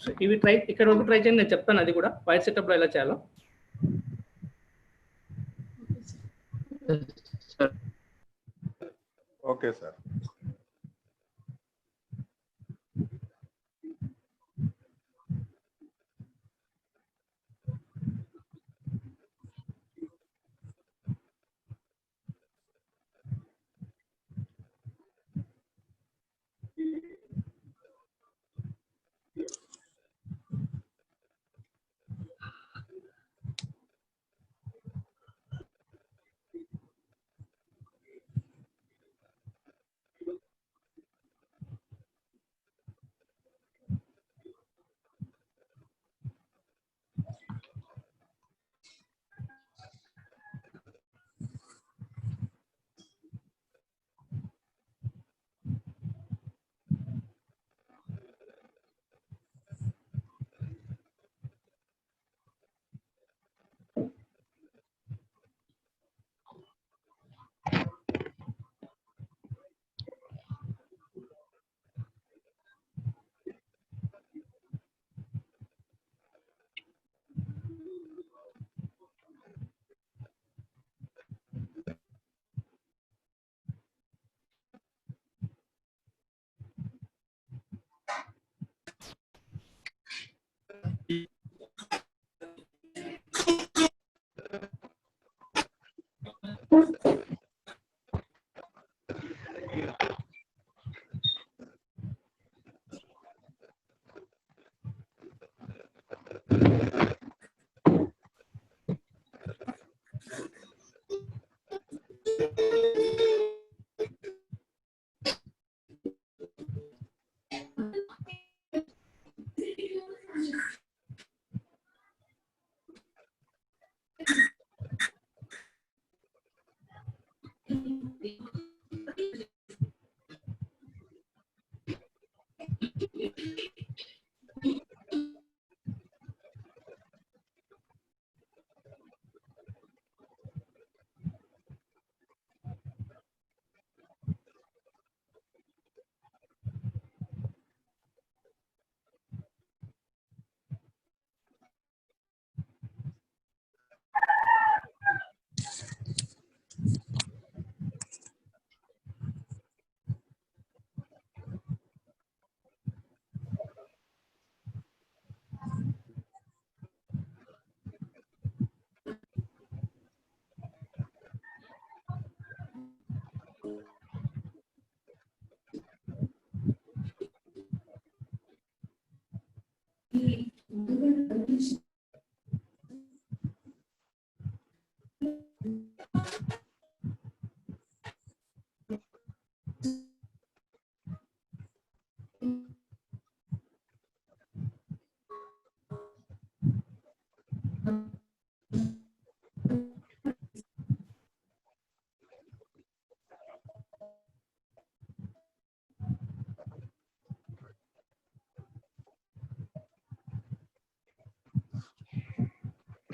So ఇవి try ఇక్కడ వరకు ట్రై చేయండి, నేను చెప్తాను అది కూడా వాయిస్ సెటప్లో ఎలా చేయాలో. Okay sir.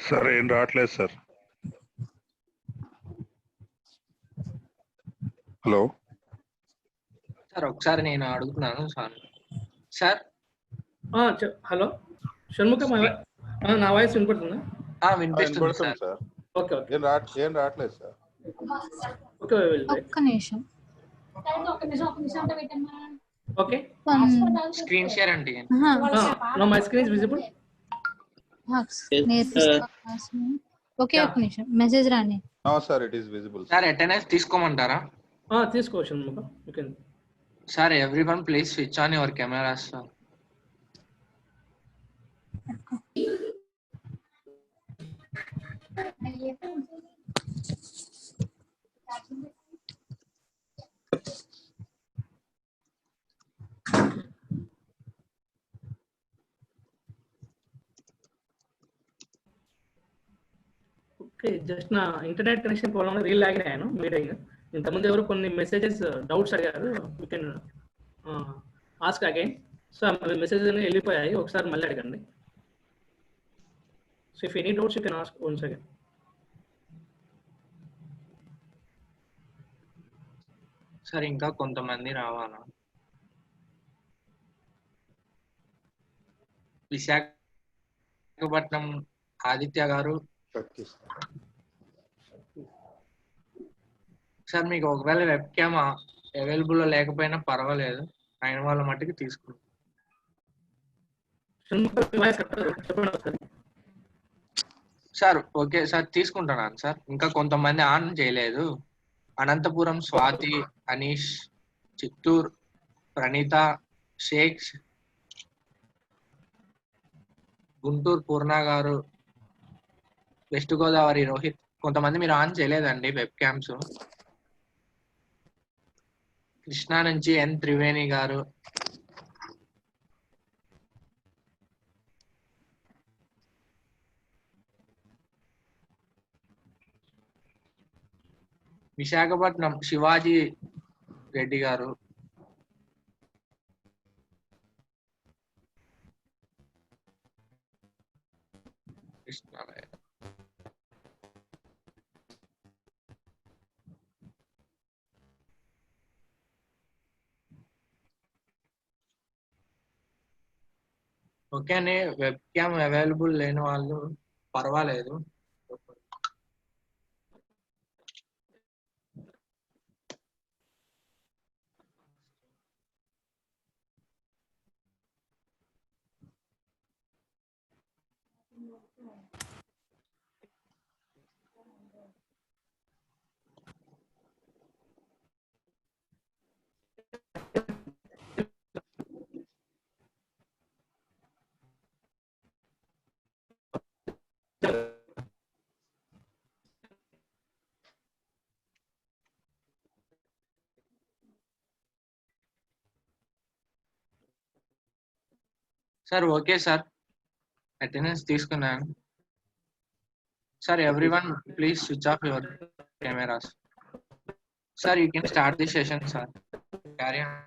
సార్ ఏం రావట్లేదు సార్. హలో సార్ ఒకసారి నేను అడుగుతున్నాను సార్. సార్ హలో షణ్ముఖ, నా వాయిస్ వినపడుతుందా? వినిపిస్తుంది సార్. ఓకే ఓకే, ఏం రావట్లేదు సార్. ఓకే ఒక్క నిమిషం. ఓకే, స్క్రీన్ షేర్ అంటే no my screen is visible. Okay ఒక్క నిమిషం, మెసేజ్ రాని. No sir, it is visible. Sir attendance తీసుకోమంటారా? తీసుకోవచ్చు Shanmukha. Okay sir, everyone please switch on your cameras sir. Okay, just నా internet connection problem re login అయ్యాను meeting. ఇంతకుముందు ఎవరు కొన్ని మెసేజెస్ డౌట్స్ అడిగారు, you can ask again. So ఆ messages అన్ని వెళ్ళిపోయాయి, ఒకసారి మళ్ళీ అడగండి. So if any doubts you can ask once again. Sir ఇంకా కొంతమంది రావాలా? విశాఖపట్నం ఆదిత్య గారు. సార్ మీకు ఒకవేళ వెబ్ క్యామ్ అవైలబుల్ లేకపోయినా పర్వాలేదు, అయిన వాళ్ళ మట్టుకు తీసుకుంటాం. చెప్పండి ఒకసారి. సార్ ఓకే సార్, తీసుకుంటున్నాను సార్. ఇంకా కొంతమంది ఆన్ చేయలేదు. అనంతపురం స్వాతి, అనీష్, చిత్తూరు ప్రణీత, షేక్, గుంటూరు పూర్ణ గారు, వెస్ట్ గోదావరి రోహిత్, కొంతమంది మీరు ఆన్ చేయలేదండి వెబ్ క్యామ్స్. కృష్ణా నుంచి ఎన్ త్రివేణి గారు, విశాఖపట్నం శివాజీ రెడ్డి గారు, కృష్ణాలయ, ఓకే అండి. వెబ్ క్యామ్ అవైలబుల్ లేని వాళ్ళు పర్వాలేదు. సార్ ఓకే సార్, అటెండెన్స్ తీసుకున్నాను sir. Everyone please switch off your cameras. Sir you can start the session sir. Carry on.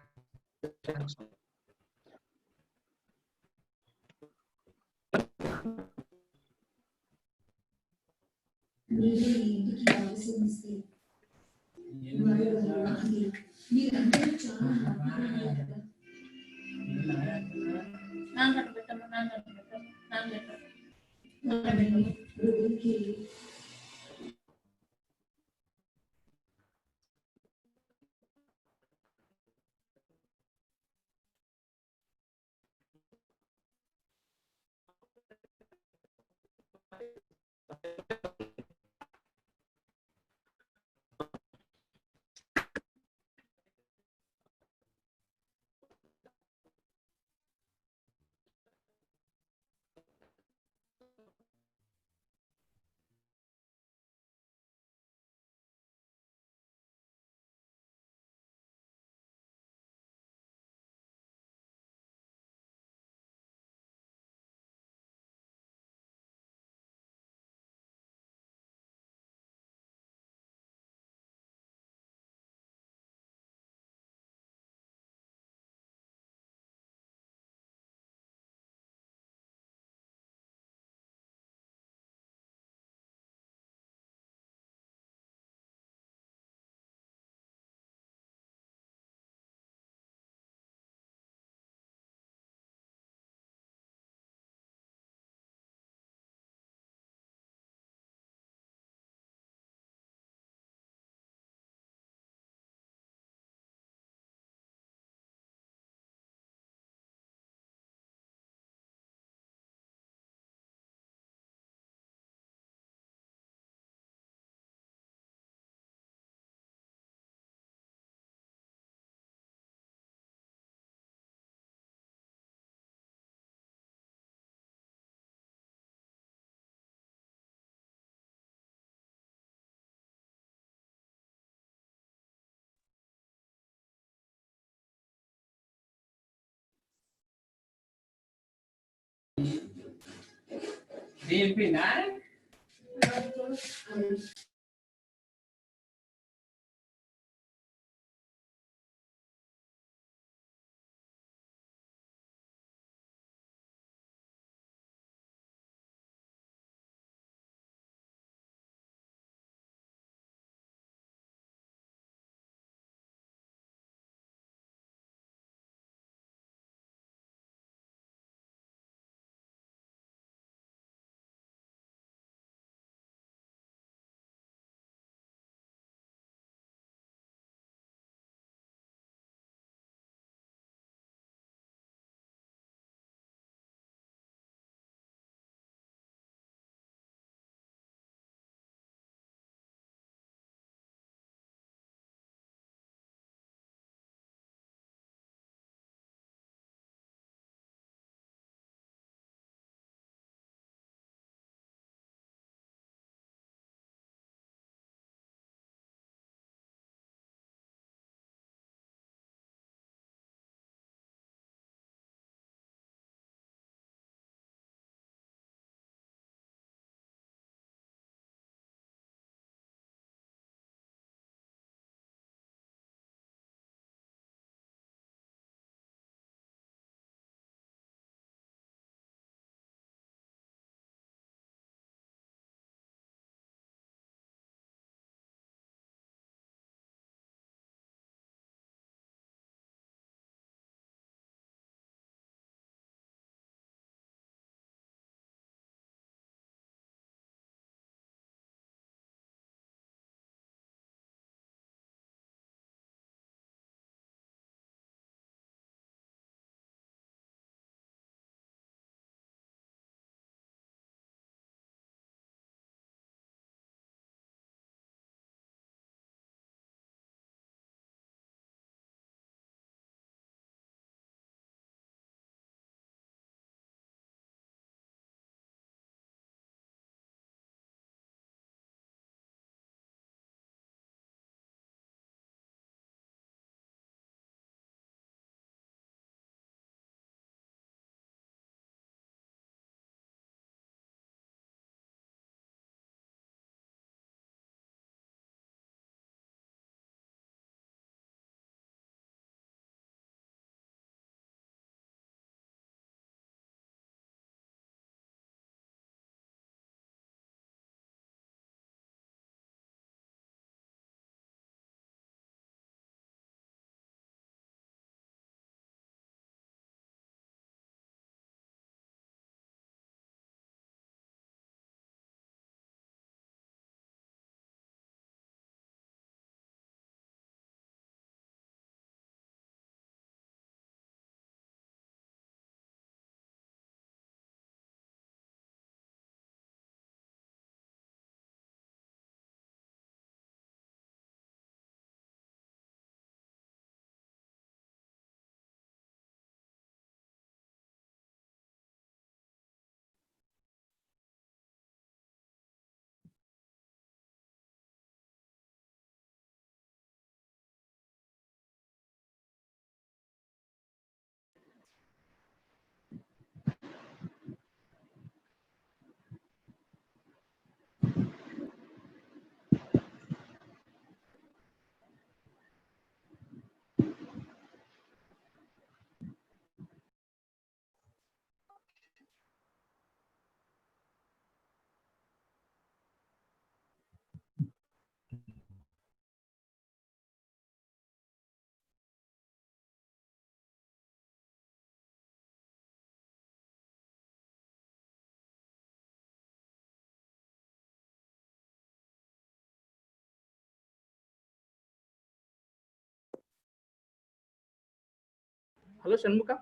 Hello, Shanmuka.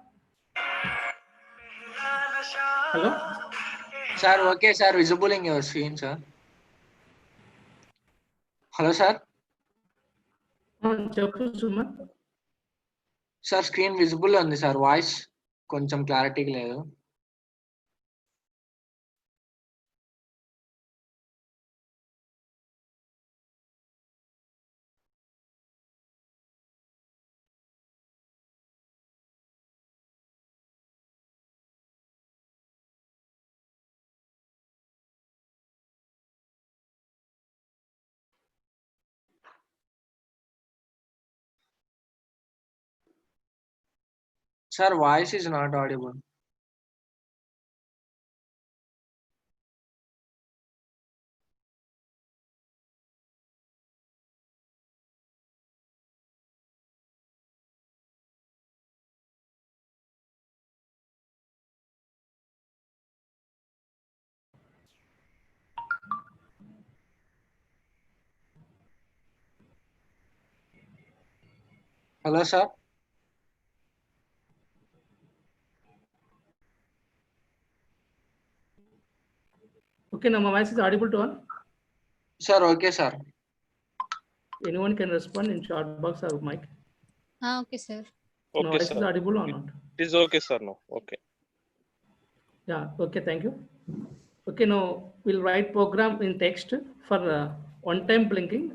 Hello. Sir, okay, sir. Visible in your screen, sir. Hello, sir. చెప్పు సుమా. Sir screen visible ఉంది sir, voice కొంచెం క్లారిటీగా లేదు. Sir, voice is not audible. Hello, sir. Okay, now my voice is audible to all. Sir, okay, sir. Anyone can respond in chat box or mic. Okay, sir. My Okay, voice is sir. audible or not? It is okay, sir. No. Okay. Yeah, okay, thank you. Okay, now we'll write program in text for one-time blinking.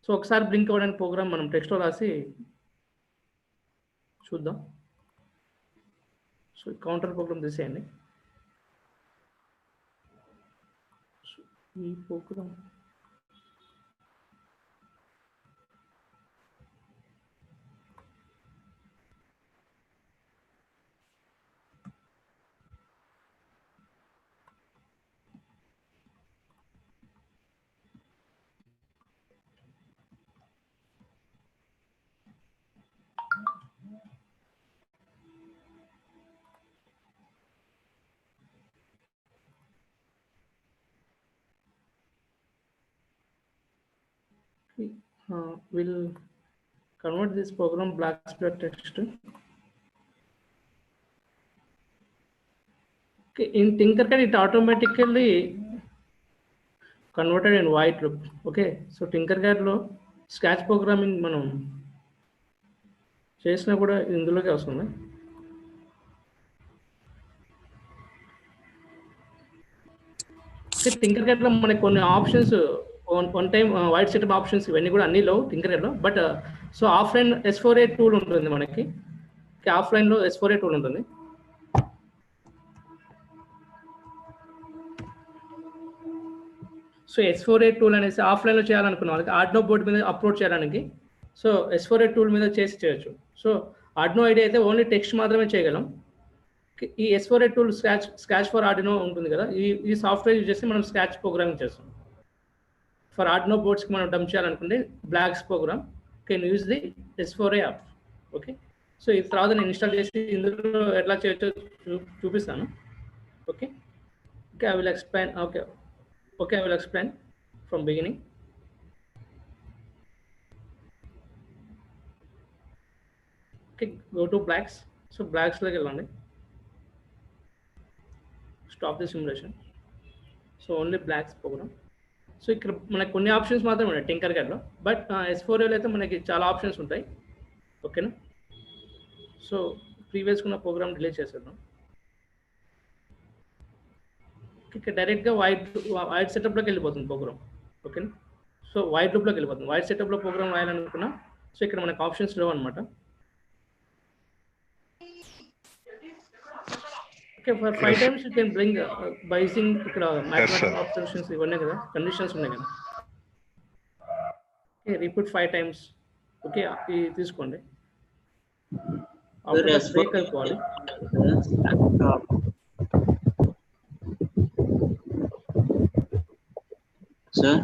So ఒకసారి blink అవ్వడానికి programme మనం టెక్స్ట్లో రాసి చూద్దాం. So counter programme తీసేయండి. ఈ programme will convert this program black splash text. Okay, in Tinkercad it automatically converted in white loop. Okay, so Tinkercad లో scotch programming మనం చేసినా కూడా ఇందులోకి వస్తుంది. Tinkercad లో మనకి కొన్ని options one time white setup options ఇవన్నీ కూడా అన్ని లేవు Tinkercad లో. But so offline S4A tool ఉంటుంది మనకి. ఆఫ్లైన్లో S4A టూల్ ఉంటుంది. సో S4A టూల్ అనేసి ఆఫ్లైన్లో చేయాలనుకున్న వాళ్ళకి ఆర్డినో బోర్డ్ మీద అప్లోడ్ చేయడానికి సో S4A టూల్ మీద చేయొచ్చు. సో ఆర్డినో ఐడియా అయితే ఓన్లీ టెక్స్ట్ మాత్రమే చేయగలం. ఈ S4A tool scotch for Arduino ఉంటుంది కదా, ఈ సాఫ్ట్వేర్ యూజ్ చేసి మనం స్కాచ్ ప్రోగ్రామింగ్ చేస్తాం. ఫర్ ఆర్డినో బోర్డ్స్కి మనం డంప్ చేయాలనుకుంటే blocks program can use the S4A app. Okay, so ఈ తర్వాత నేను ఇన్స్టాల్ చేసి ఇందులో ఎట్లా చేయొచ్చో చూపిస్తాను. Okay okay, I will explain. Okay, I will explain from beginning. Okay, go to blacks. So blacks like వెళ్ళండి. Stop the simulation. So only blacks program. So ఇక్కడ మనకు కొన్ని ఆప్షన్స్ మాత్రమే ఉన్నాయి టింకర్కాడ్లో. బట్ S4A అయితే మనకి చాలా ఆప్షన్స్ ఉంటాయి. ఓకేనా, సో ప్రీవియస్గా ఉన్న ప్రోగ్రామ్ డిలీట్ చేసేద్దాం. ఇక్కడ డైరెక్ట్గా వైట్ సెటప్లోకి వెళ్ళిపోతుంది ప్రోగ్రామ్. ఓకేనా, సో వైట్ లూప్లోకి వెళ్ళిపోతుంది. వైట్ సెటప్లో ప్రోగ్రామ్ రాయాలనుకున్నా సో ఇక్కడ మనకు ఆప్షన్స్ లేవు అనమాట. Okay, for 5 times you can bring by using ఇక్కడ మ్యాథమెటికల్ ఆపరేషన్స్ ఇవన్నీ కదా, కండిషన్స్ ఉన్నాయి కదా. Okay, repeat 5 times. ఓకే, ఇది తీసుకోండి. బ్రేక్ అయిపోవాలి. Sir,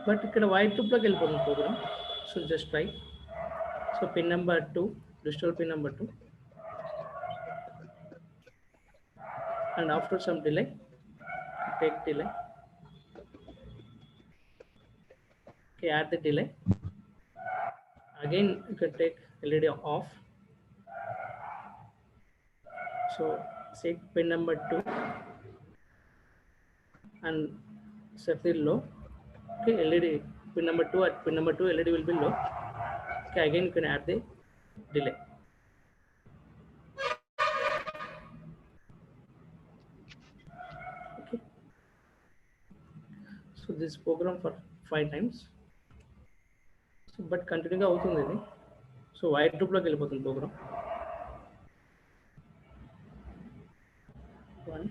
బట్ ఇక్కడ వైట్ గ్రూప్లోకి వెళ్ళిపోతుంది program. So just try. So pin number 2, restore pin number 2, and after some delay, take delay. Okay, add the delay. Again, you can take LED off. So set pin number 2 and set the low. Okay, LED pin number 2, at pin number 2 LED will be low. Okay, again you can add the delay. Okay, so this program for 5 times. So but continue గా అవుతుంది ఇది. So white group లోకి వెళ్ళిపోతుంది programme. 1,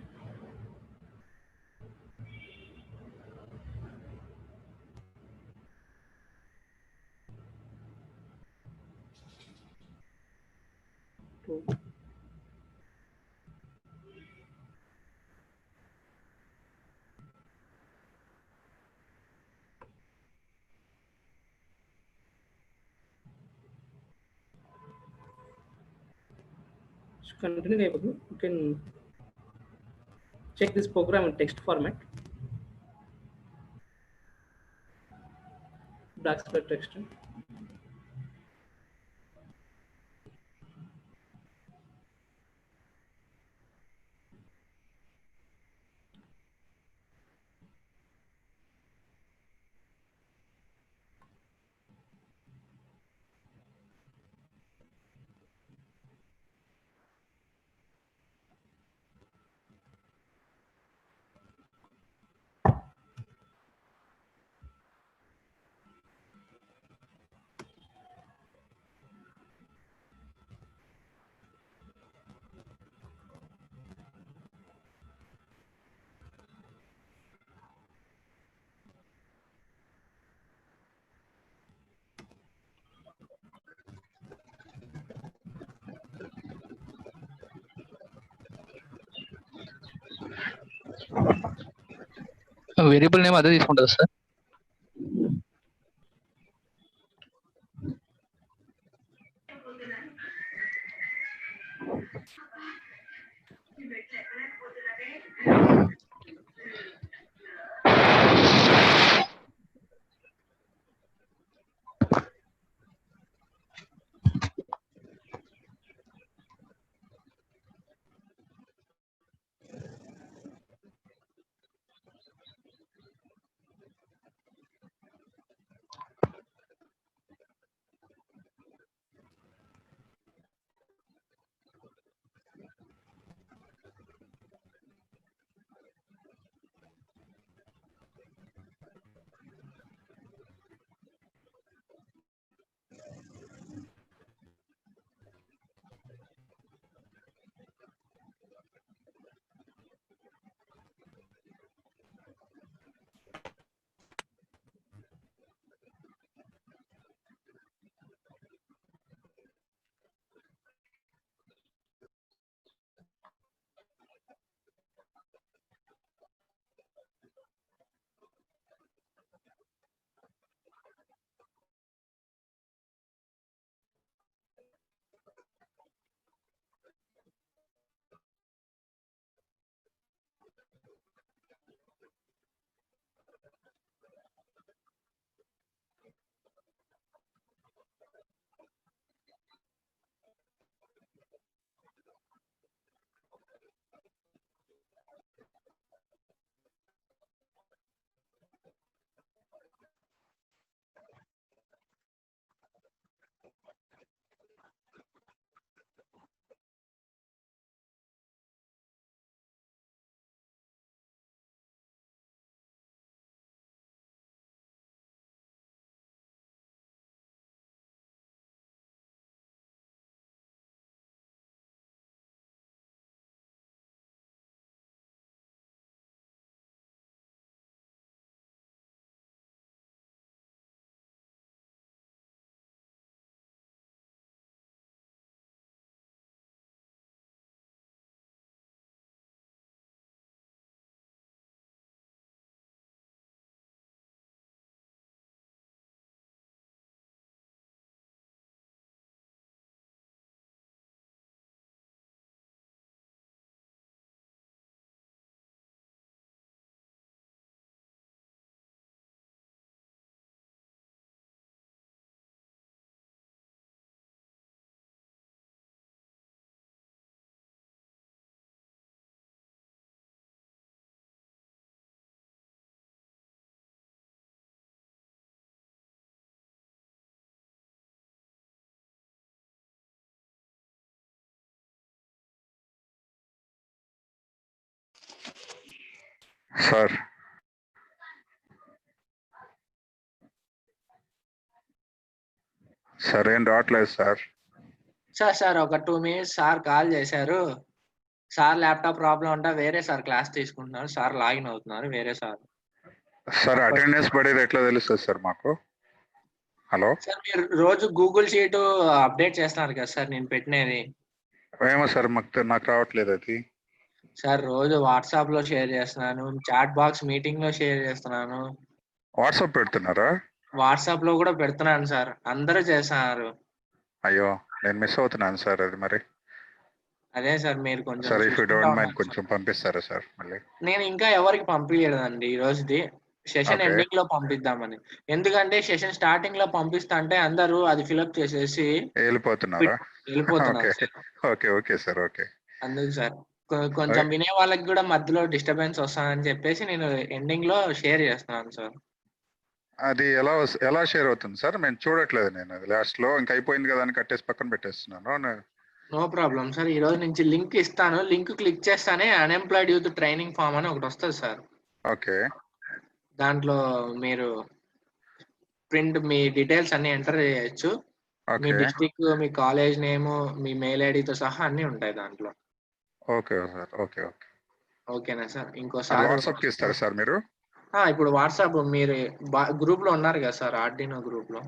2, continue అయిపోతుంది. You can check this program in text format. Black square text. Variable name అదే తీసుకుంటుంది sir. Sir sir ఏం రావట్లేదు సార్. సార్ ఒక 2 minutes సార్ కాల్ చేశారు. సార్ ల్యాప్టాప్ ప్రాబ్లం ఉంటే వేరే సార్ క్లాస్ తీసుకుంటున్నారు. సార్ లాగిన్ అవుతున్నారు వేరే సార్. సార్ అటెండెన్స్ పడేది ఎట్లా తెలుస్తుంది సార్ మాకు? హలో సార్ మీరు రోజు గూగుల్ షీట్ అప్డేట్ చేస్తున్నారు కదా సార్ నేను పెట్టినది. ఏమో సార్ నాకు రావట్లేదు అది. సార్ రోజు వాట్సాప్ లో షేర్ చేస్తున్నాను, చాట్ బాక్స్ మీటింగ్ లో షేర్ చేస్తున్నాను, వాట్సాప్ పెడుతున్నారా? వాట్సాప్ లో కూడా పెడుతున్నాను సార్. అందరూ చేస్తున్నారు. అయ్యో నేను మిస్ అవుతున్నాను సార్ అది మరి. అదే సార్ మీరు కొంచెం సార్ ఇఫ్ యూ చూసుకుంటా డోంట్ మైండ్ ఉండండి కొంచెం సార్. పంపిస్తారా సార్ మళ్ళీ? నేను ఇంకా ఎవరికి పంపించలేదండి ఈ రోజుది. Session Okay. ఎండింగ్ లో పంపిద్దామని. ఎందుకంటే సెషన్ స్టార్టింగ్ లో పంపిస్తా అంటే అందరూ అది ఫిలప్ చేసేసి వెళ్ళిపోతున్నారా? వెళ్ళిపోతున్నారు okay sir. Okay okay sir okay. అందుకు సార్ కొంచెం వినే వాళ్ళకి కూడా మధ్యలో డిస్టర్బెన్స్ వస్తానని చెప్పేసి నేను ఎండింగ్ లో షేర్ చేస్తున్నాను సార్. అది ఎలా షేర్ అవుతుంది సార్? నేను చూడట్లేదు. నేను అది లాస్ట్ లో ఇంకా అయిపోయింది కదా అని కట్టేసి పక్కన పెట్టేస్తున్నాను. No problem sir. ఈ రోజు నుంచి లింక్ ఇస్తాను. లింక్ క్లిక్ చేస్తానే అన్ఎంప్లాయిడ్ యూత్ ట్రైనింగ్ ఫామ్ అని ఒకటి వస్తుంది సార్. ఓకే దాంట్లో మీరు ప్రింట్ మీ డీటెయిల్స్ అన్ని ఎంటర్ చేయొచ్చు. మీ ఓకే డిస్ట్రిక్ట్, మీ కాలేజ్ నేమ్, మీ మెయిల్ ఐడితో సహా అన్ని ఉంటాయి దాంట్లో. Okay sir okay okay. ఓకేనా సార్? అది ఇంకోసారి వాట్సాప్కి ఇస్తారా సార్ మీరు? ఇప్పుడు వాట్సాప్ మీరు గ్రూప్ లో ఉన్నారు కదా సార్, ఆర్డినో గ్రూప్ లో.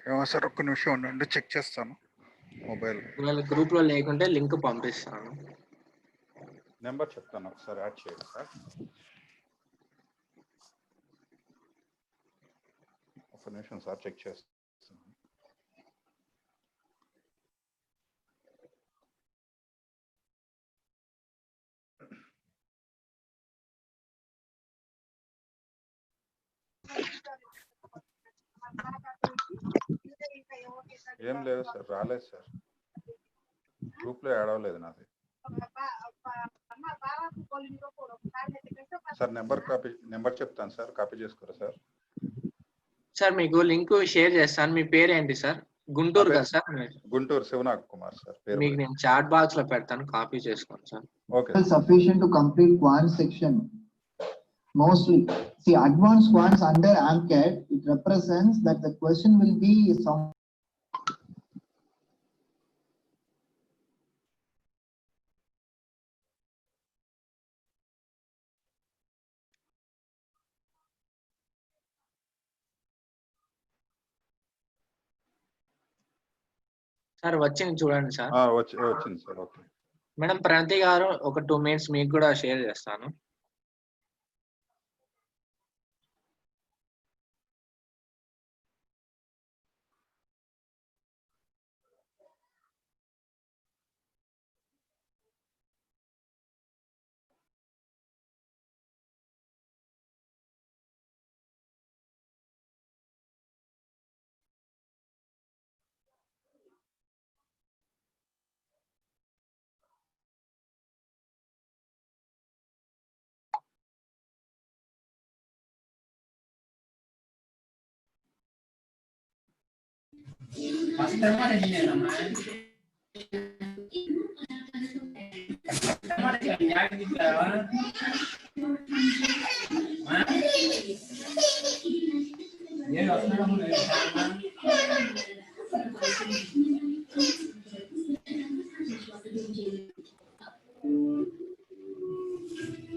ఏమో సార్ ఒక్క నిమిషం ఉండండి, చెక్ చేస్తాను మొబైల్. ఒకవేళ గ్రూప్ లో లేకుంటే లింక్ పంపిస్తాను. నెంబర్ చెప్తాను ఒకసారి యాడ్ చేయండి సార్. ఒక నిమిషం సార్ చెక్ చేస్తాను. ఏం లేదు సార్, రాలేదు సార్. గ్రూప్ లో యాడ్ అవ్వలేదు నాది సార్. నెంబర్ చెప్తాను సార్, కాపీ చేసుకోరా సార్? సార్ మీకు లింక్ షేర్ చేస్తాను. మీ పేరు ఏంటి సార్? గుంటూరు కదా సార్? గుంటూరు శివనాగ్ కుమార్ సార్ పేరు. మీకు నేను చాట్ బాక్స్ లో పెడతాను, కాపీ చేసుకోండి sir. Okay. Sufficient to complete quant section. Mostly, see advanced quants under AMCAT, it represents that the question will be some. Sir వచ్చింది చూడండి సార్. వచ్చింది సార్. ఓకే మేడం ప్రణతి గారు ఒక 2 minutes మీకు కూడా షేర్ చేస్తాను.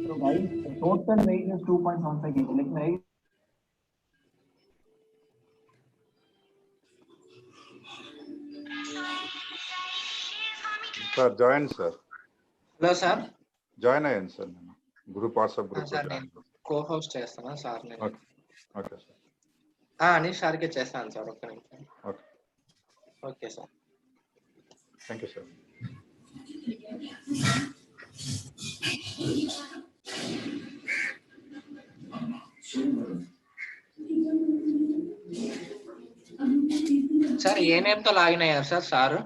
So guys, the total weight is 2.15 kg. Let me write. Sir join sir. Hello sir. Join అయ్యాను sir, నేను గ్రూప్ వాట్సాప్ గ్రూప్. సార్ నేను కో హోస్ట్ చేస్తున్నా సార్. నేను ఓకే సార్. అనీష్ సార్కే చేస్తాను సార్. ఒక్క నిమిషం. Okay okay sir. Thank you sir. Sir A name తో login అయ్యారు సార్? సారు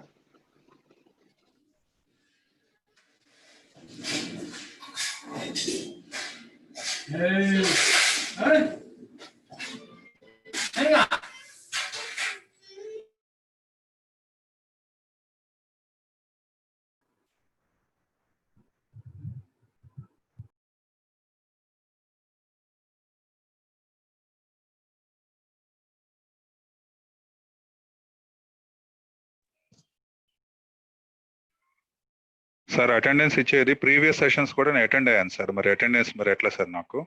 సార్ అటెండెన్స్ ఇచ్చేది ప్రీవియస్ సెషన్స్ కూడా నేను అటెండ్ అయ్యాను సార్. మరి అటెండెన్స్ మరి ఎట్లా సార్ నాకు?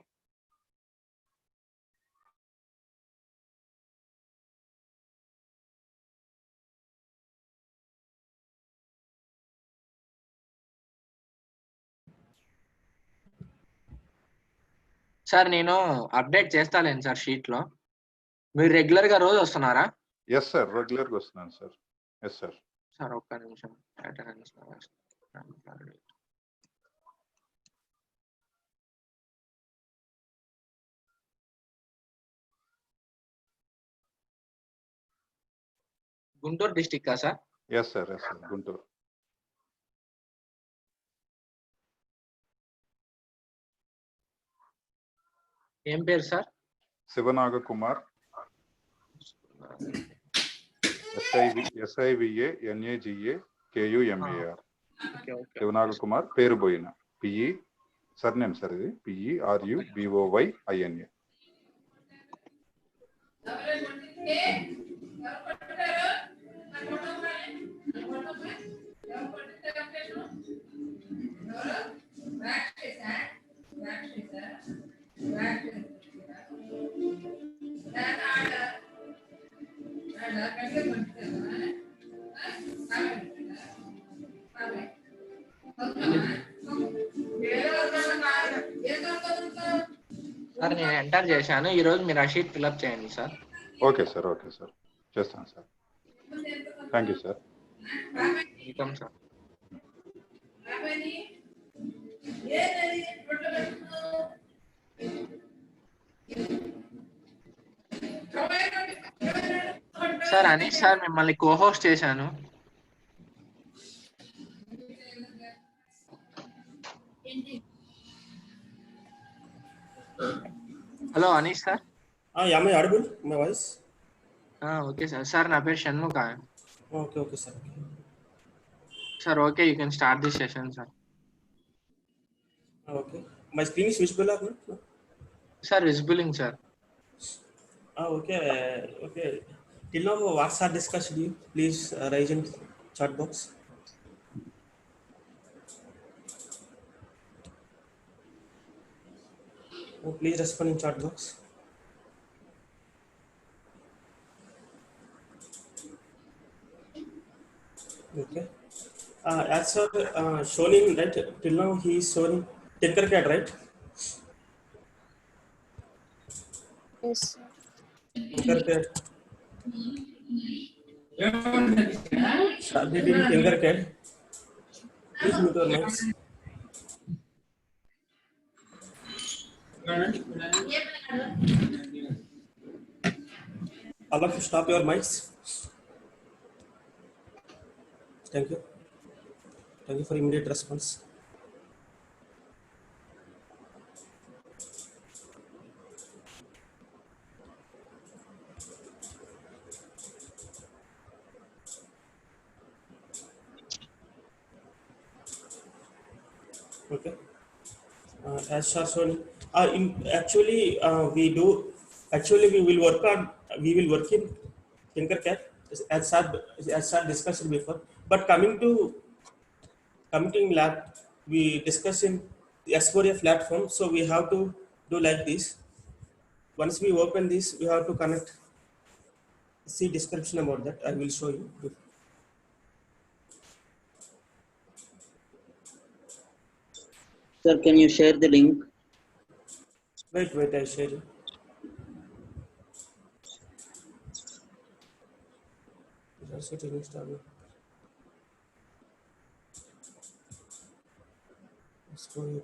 సార్ నేను అప్డేట్ చేస్తాలేను సార్ షీట్ లో. మీరు రెగ్యులర్ గా రోజు వస్తున్నారా? ఎస్ సార్, రెగ్యులర్గా వస్తున్నాను సార్. Yes sir. సార్ ఒక్క నిమిషం. Attendance Guntur district sir? Yes sir, yes sir, Guntur. ఏం పేరు sir? Sivanaga Kumar. SIVANAGAKUMAR. Sivanaga Kumar, Peruboyina. PE surname sir ఇది. PERUBOYINA. సార్ నేను ఎంటర్ చేశాను. ఈ రోజు మీరు ఆ షీట్ ఫిల్అప్ చేయండి sir. Okay sir, okay sir, చేస్తాను sir. Thank you sir. Welcome sir. Sir Anish sir మిమ్మల్ని కోహోస్ట్ చేశాను. Hello Anish sir. Am I audible? My voice? Okay sir. Sir నా పేరు Shanmukha. Okay, okay, sir. Sir okay, you can start the session sir. Okay. My screen is visible or not? No? Sir విజిబులింగ్ sir. Okay, okay. Till now, what's our discussion? Please raise in chat box. Please respond in chat box. Okay. As sir showing right till now, he is showing Tinkercad, right? Yes, sir. Tinkercad. Started in Tinkercad. Please mute your mics. All of you stop your mics. Thank you. Thank you for immediate response. Okay. As Shah shown, actually we will work in Tinkercad as Shah discussed before. But coming to lab, we discuss in the S4A platform. So we have to do like this. Once we open this, we have to connect. See description about that. I will show you. Sir, can you share the link? Wait, I share you. That's it, install. Let's go here.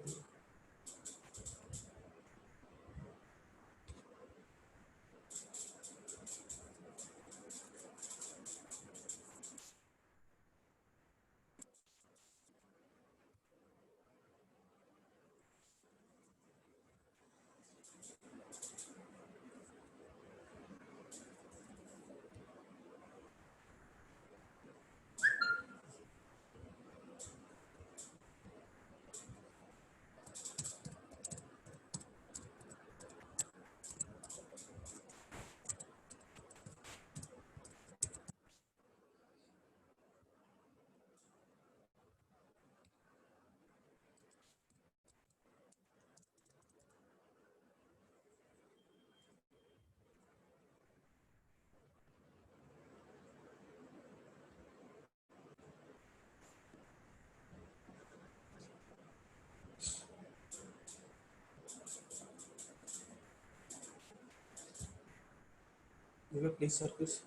Okay, please circuits.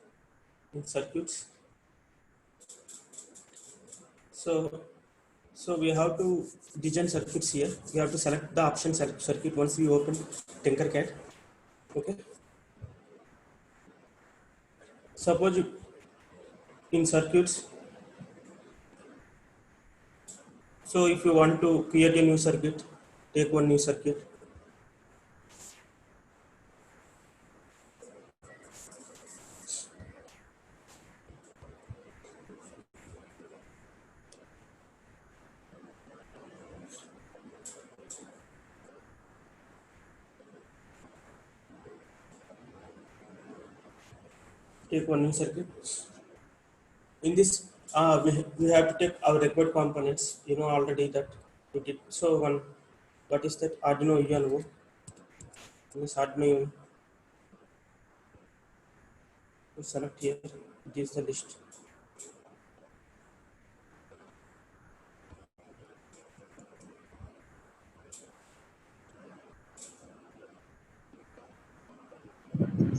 In circuits. So we have to design circuits here. We have to select the option circuit once we open Tinkercad. Okay. Suppose in circuits. So if you want to create a new circuit, take one new circuit. Take one new circuit. In this, we have to take our required components. You know already that we did. So what is that? Arduino UNO. This Arduino UNO. We select here. This is the list.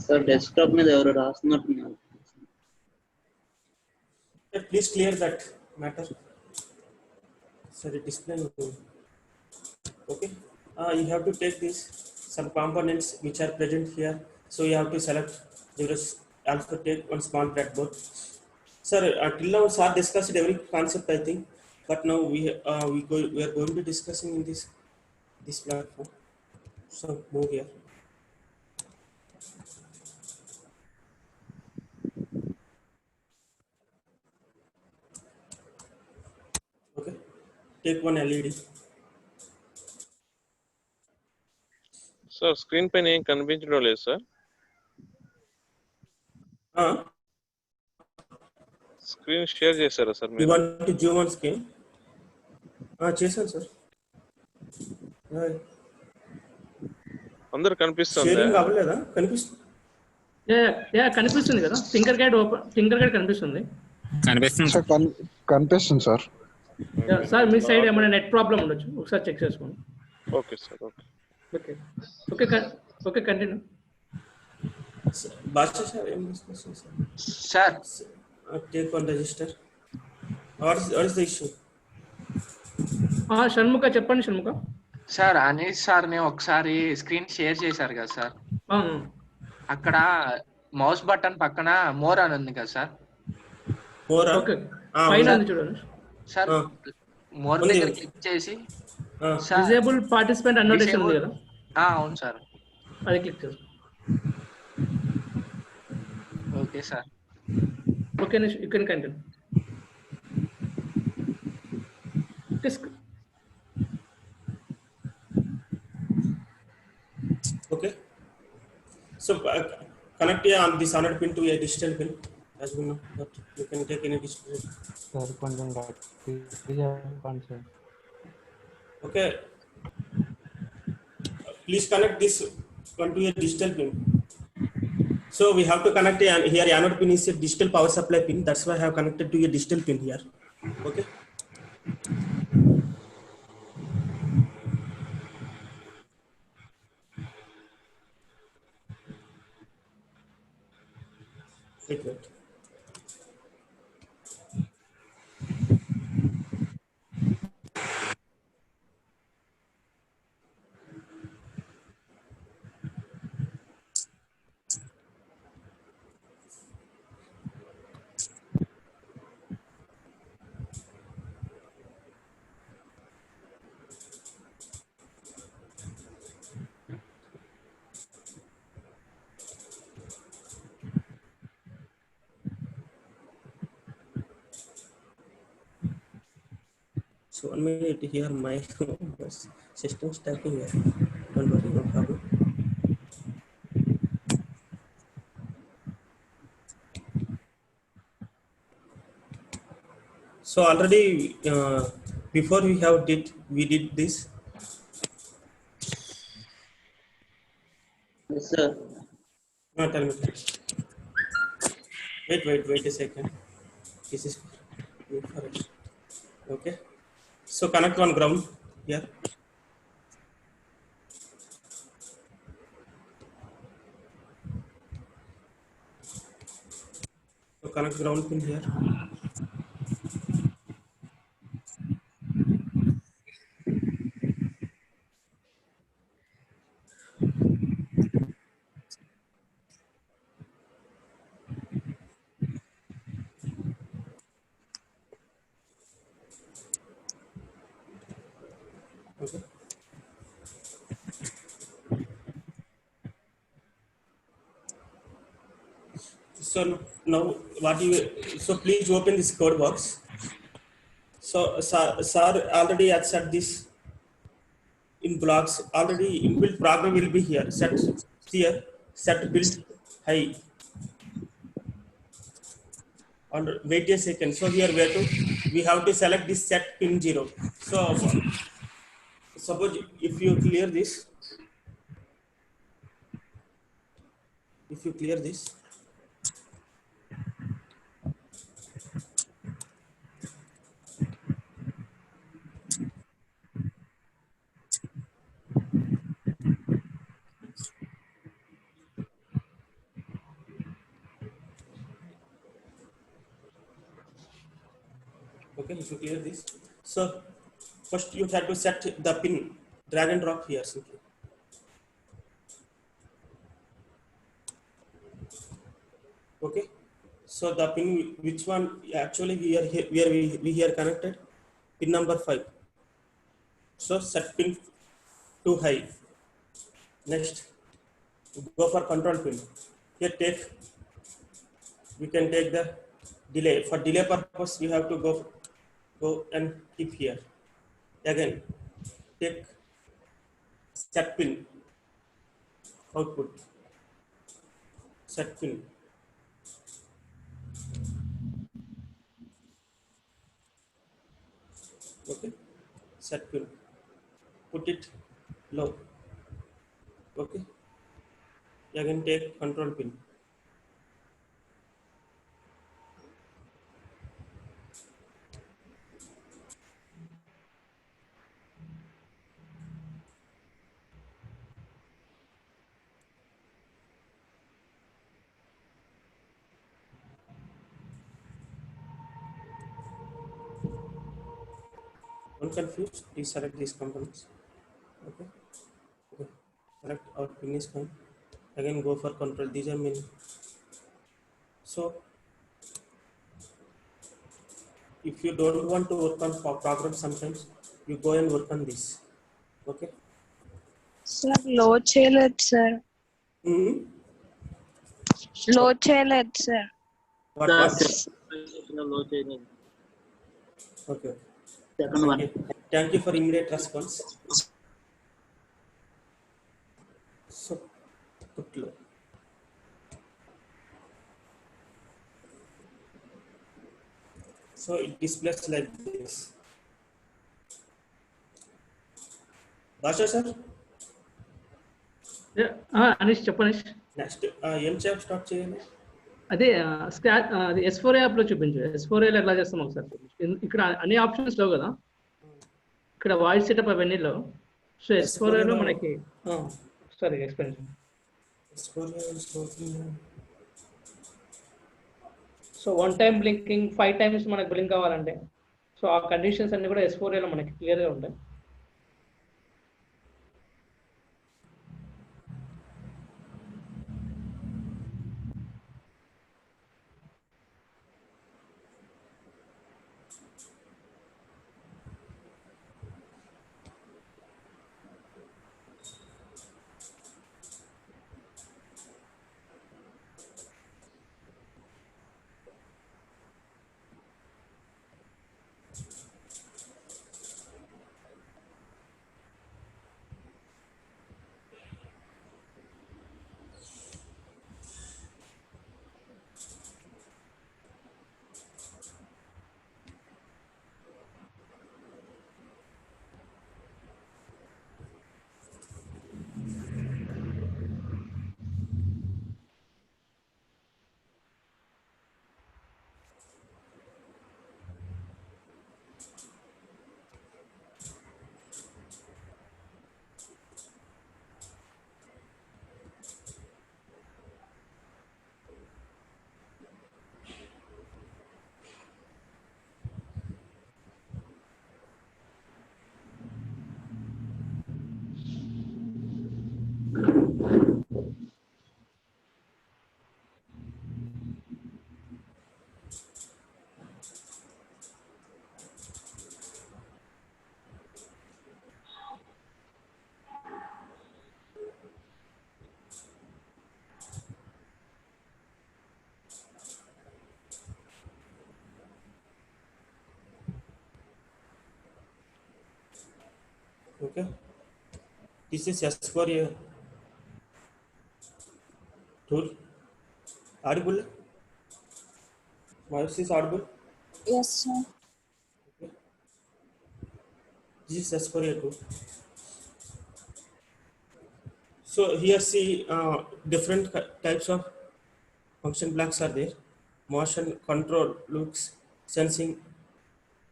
Sir desktop మీద ఎవరు రాస్తున్నట్టున్నారు. Please clear that matter. Sorry, display. Okay. You have to take these some components which are present here. So you have to select. You also take one small breadboard. Sir, till now, sir discussed every concept, I think, but now we are going to discussing in this platform. So move here. Okay, take one LED. Sir screen పైన ఏం కనిపించడం లేదు sir. Screen share చేశారా sir You మీరు? want to zoom on screen? చేశాను sir. అందరు కనిపిస్తుందా? Sharing అవ్వలేదా? కనిపిస్తుంది. కనిపిస్తుంది కదా, టింకర్ కనిపిస్తుంది. కనిపిస్తుంది సార్. సార్ మీ సైడ్ ఏమైనా నెట్ ప్రాబ్లం ఉండొచ్చు, ఒకసారి చెక్ చేసుకోండి. Okay sir. Okay okay okay continue. Basha sir ఏం discussion sir? Take one register. What is the issue? Shanmukha చెప్పండి. షణ్ముఖ సార్, అనీష్ సార్ని ఒకసారి స్క్రీన్ షేర్ చేశారు కదా సార్, అక్కడ మౌస్ బటన్ పక్కన మోర్ అని ఉంది కదా సార్. ఓకే పైన ఉంది చూడండి సార్, మోర్ దగ్గర క్లిక్ చేసి డిజేబుల్ పార్టిసిపెంట్ అన్నోటేషన్ ఉంది కదా. అవును సార్, అది క్లిక్ చేసి. Okay sir. Okay you can continue. Okay. So connect here on this anode pin to a digital pin, as we know, but you can take any digital pin. Okay. Please connect this one to a digital pin. So we have to connect here. Anode pin is a digital power supply pin. That's why I have connected to a digital pin here. Okay. Wait. So 1 minute here, my system stacking here. Don't worry, no problem. So already before we did this. Yes sir. No, tell me. Wait a second. This is correct. Okay. So connect one ground here. to connect ground pin here. Okay. So now what you, so please open this code box. So sir already had set this in blocks. Already inbuilt program will be here. Set here, set build high. And wait a second. So here we have to select this set pin 0. So suppose if you clear this, okay, if you clear this, so first you have to set the pin, drag and drop here simply. Okay, so the pin, which one actually we are here, where we here connected, pin number 5. So set pin to high. Next, go for control pin. Here we can take the delay. For delay purpose, you have to go and keep here. Again, take set pin output. Set pin. Okay, set pin. Put it low. Okay. Again, take control pin. Don't confuse. Please select these components. Okay. Okay. Select our pin is fine. Again, go for control. These are main. So, if you don't want to work on program, sometimes you go and work on this. Okay. Sir, low chaylet, sir. Hmm. Low chaylet, sir. What? Okay. Second one. Okay. Thank you for immediate response. So, put low. So it displays like this. Basha sir, Anish చెప్పనీష్ next ఏం చేయాలి start చేయాలి? అదే అది S4 app లో చూపించు. S4 లో ఎట్లా చేస్తాం ఒకసారి. ఇక్కడ అన్ని ఆప్షన్స్ లేవు కదా, ఇక్కడ వాయిస్ సెటప్ అవన్నీ లేవు. సో S4 లో మనకి సరే explain. So 1 time blinking 5 times మనకు బ్లింక్ కావాలంటే, సో ఆ కండిషన్స్ అన్ని కూడా S4 లో మనకి క్లియర్గా ఉంటాయి. Okay. This is S4A tool. Audible? Voice is audible? Yes, sir. This is S4A tool. So here see different types of function blocks are there. Motion, control, looks, sensing,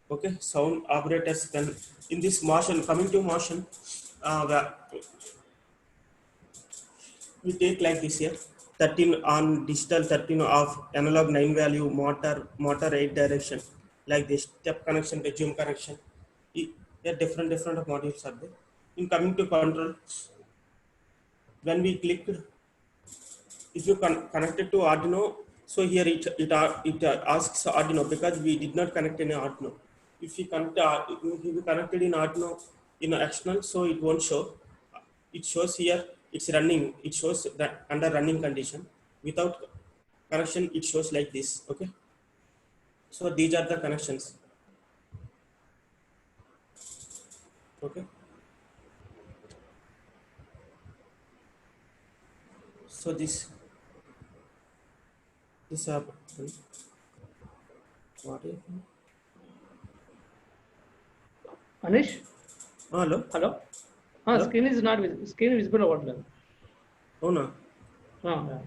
okay, sound operators. Then in this motion, coming to motion, we take like this here, 13 on digital, 13 of analog 9 value, motor 8 direction, like this, step connection, resume connection. There different of modules are there. In coming to control, when we click, if you connect it to Arduino, so here it asks Arduino because we did not connect any Arduino. If you connect, if you connected in Arduino in external, so it won't show. It shows here it's running. It shows that under running condition. Without connection, it shows like this. Okay. So these are the connections. Okay. So this happened. What is? Anish, Hello. hello. Hello? Screen is not screen visible over there. Oh no. Yeah.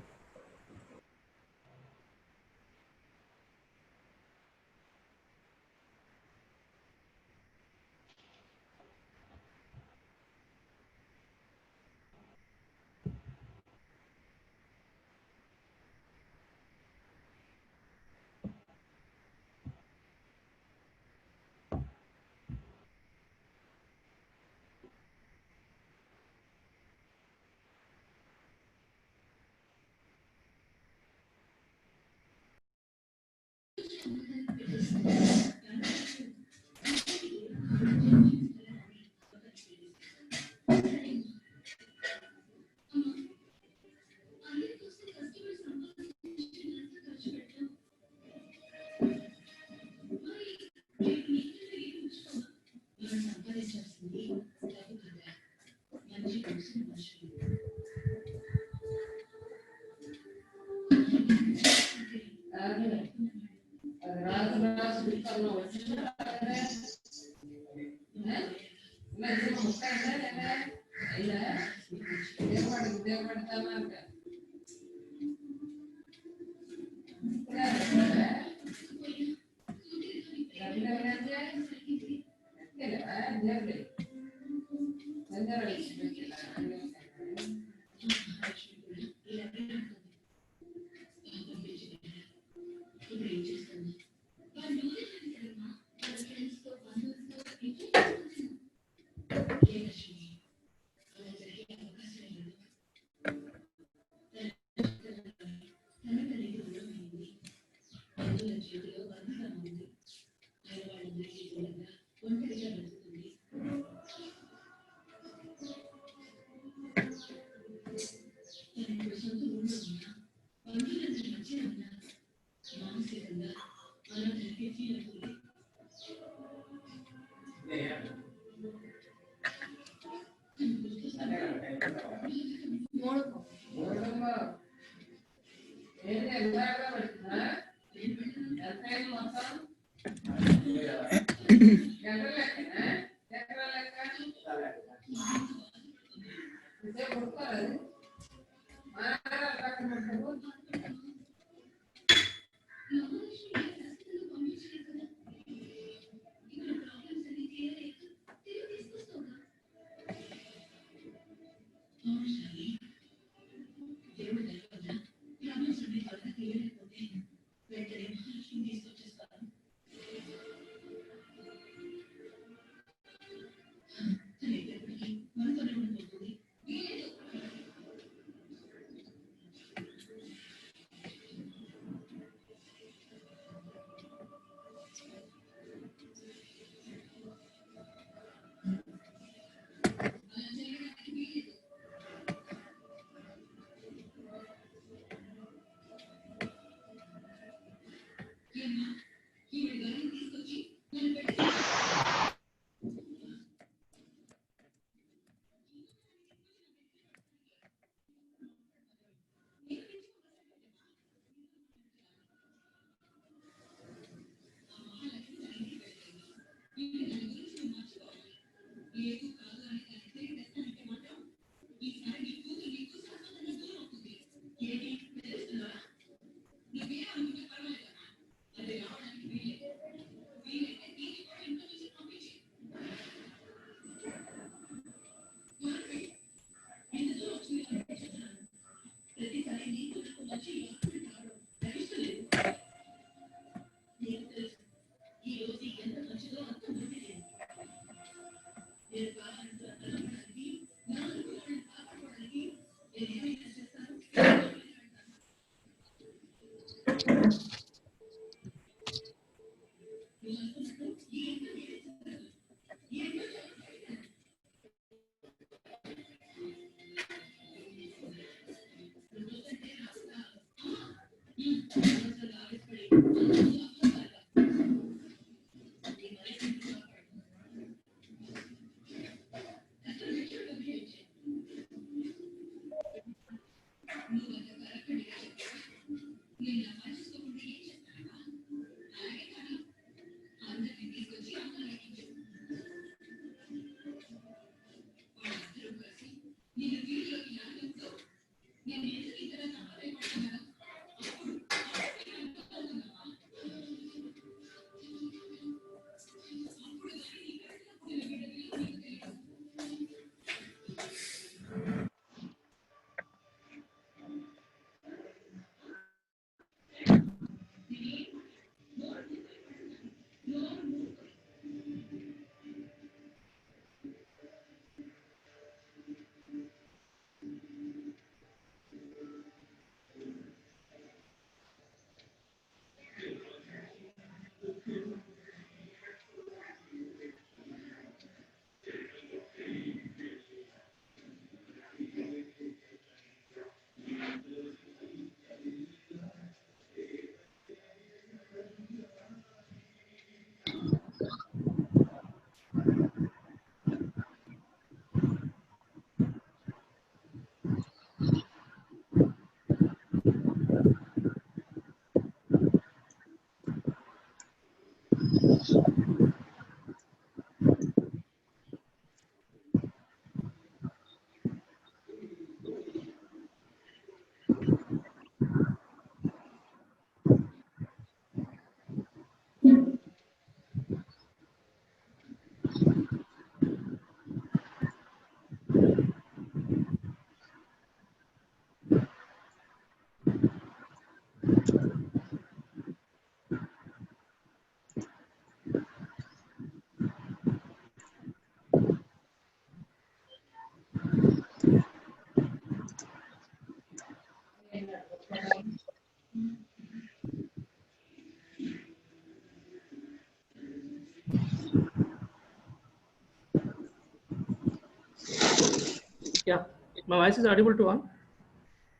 Yeah, my voice is audible to all.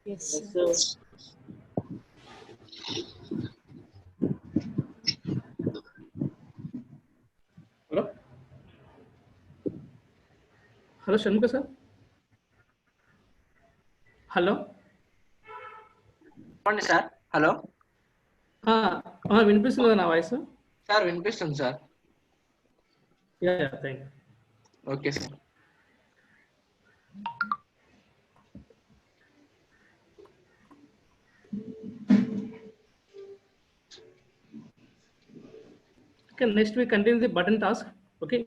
Yes, sir. Hello? Hello, Shanmuga sir? Hello? చెప్పండి sir. Hello వినిపిస్తుంది కదా నా voice? Sir వినిపిస్తుంది sir. Yeah thank you. Okay sir. Okay, next we continue the button task. Okay.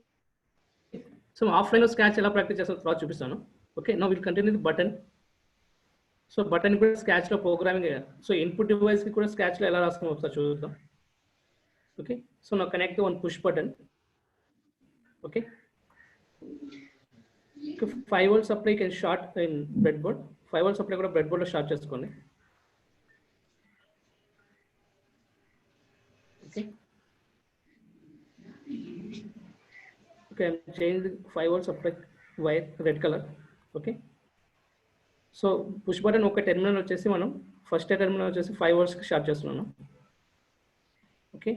So offline sketch ఎలా practice చేస్తారో తర్వాత చూపిస్తాను. Okay, now will continue the button. So button కూడా స్కెచ్ లో ప్రోగ్రామింగ్, సో ఇన్పుట్ డివైస్ కి కూడా sketch లో ఎలా రాస్తామో ఒకసారి చూద్దాం. Okay, so now connect the one push button. Okay, 5 volt supply can short in bread board. 5 volt supply కూడా బ్రెడ్ బోర్డ్ లో షార్ట్ చేసుకోండి. Okay, okay, I'm changing the 5 volt supply wire red color. Okay, so push button ఒక terminal వచ్చేసి మనం first terminal వచ్చేసి 5 volts కి short చేస్తున్నాను. Okay,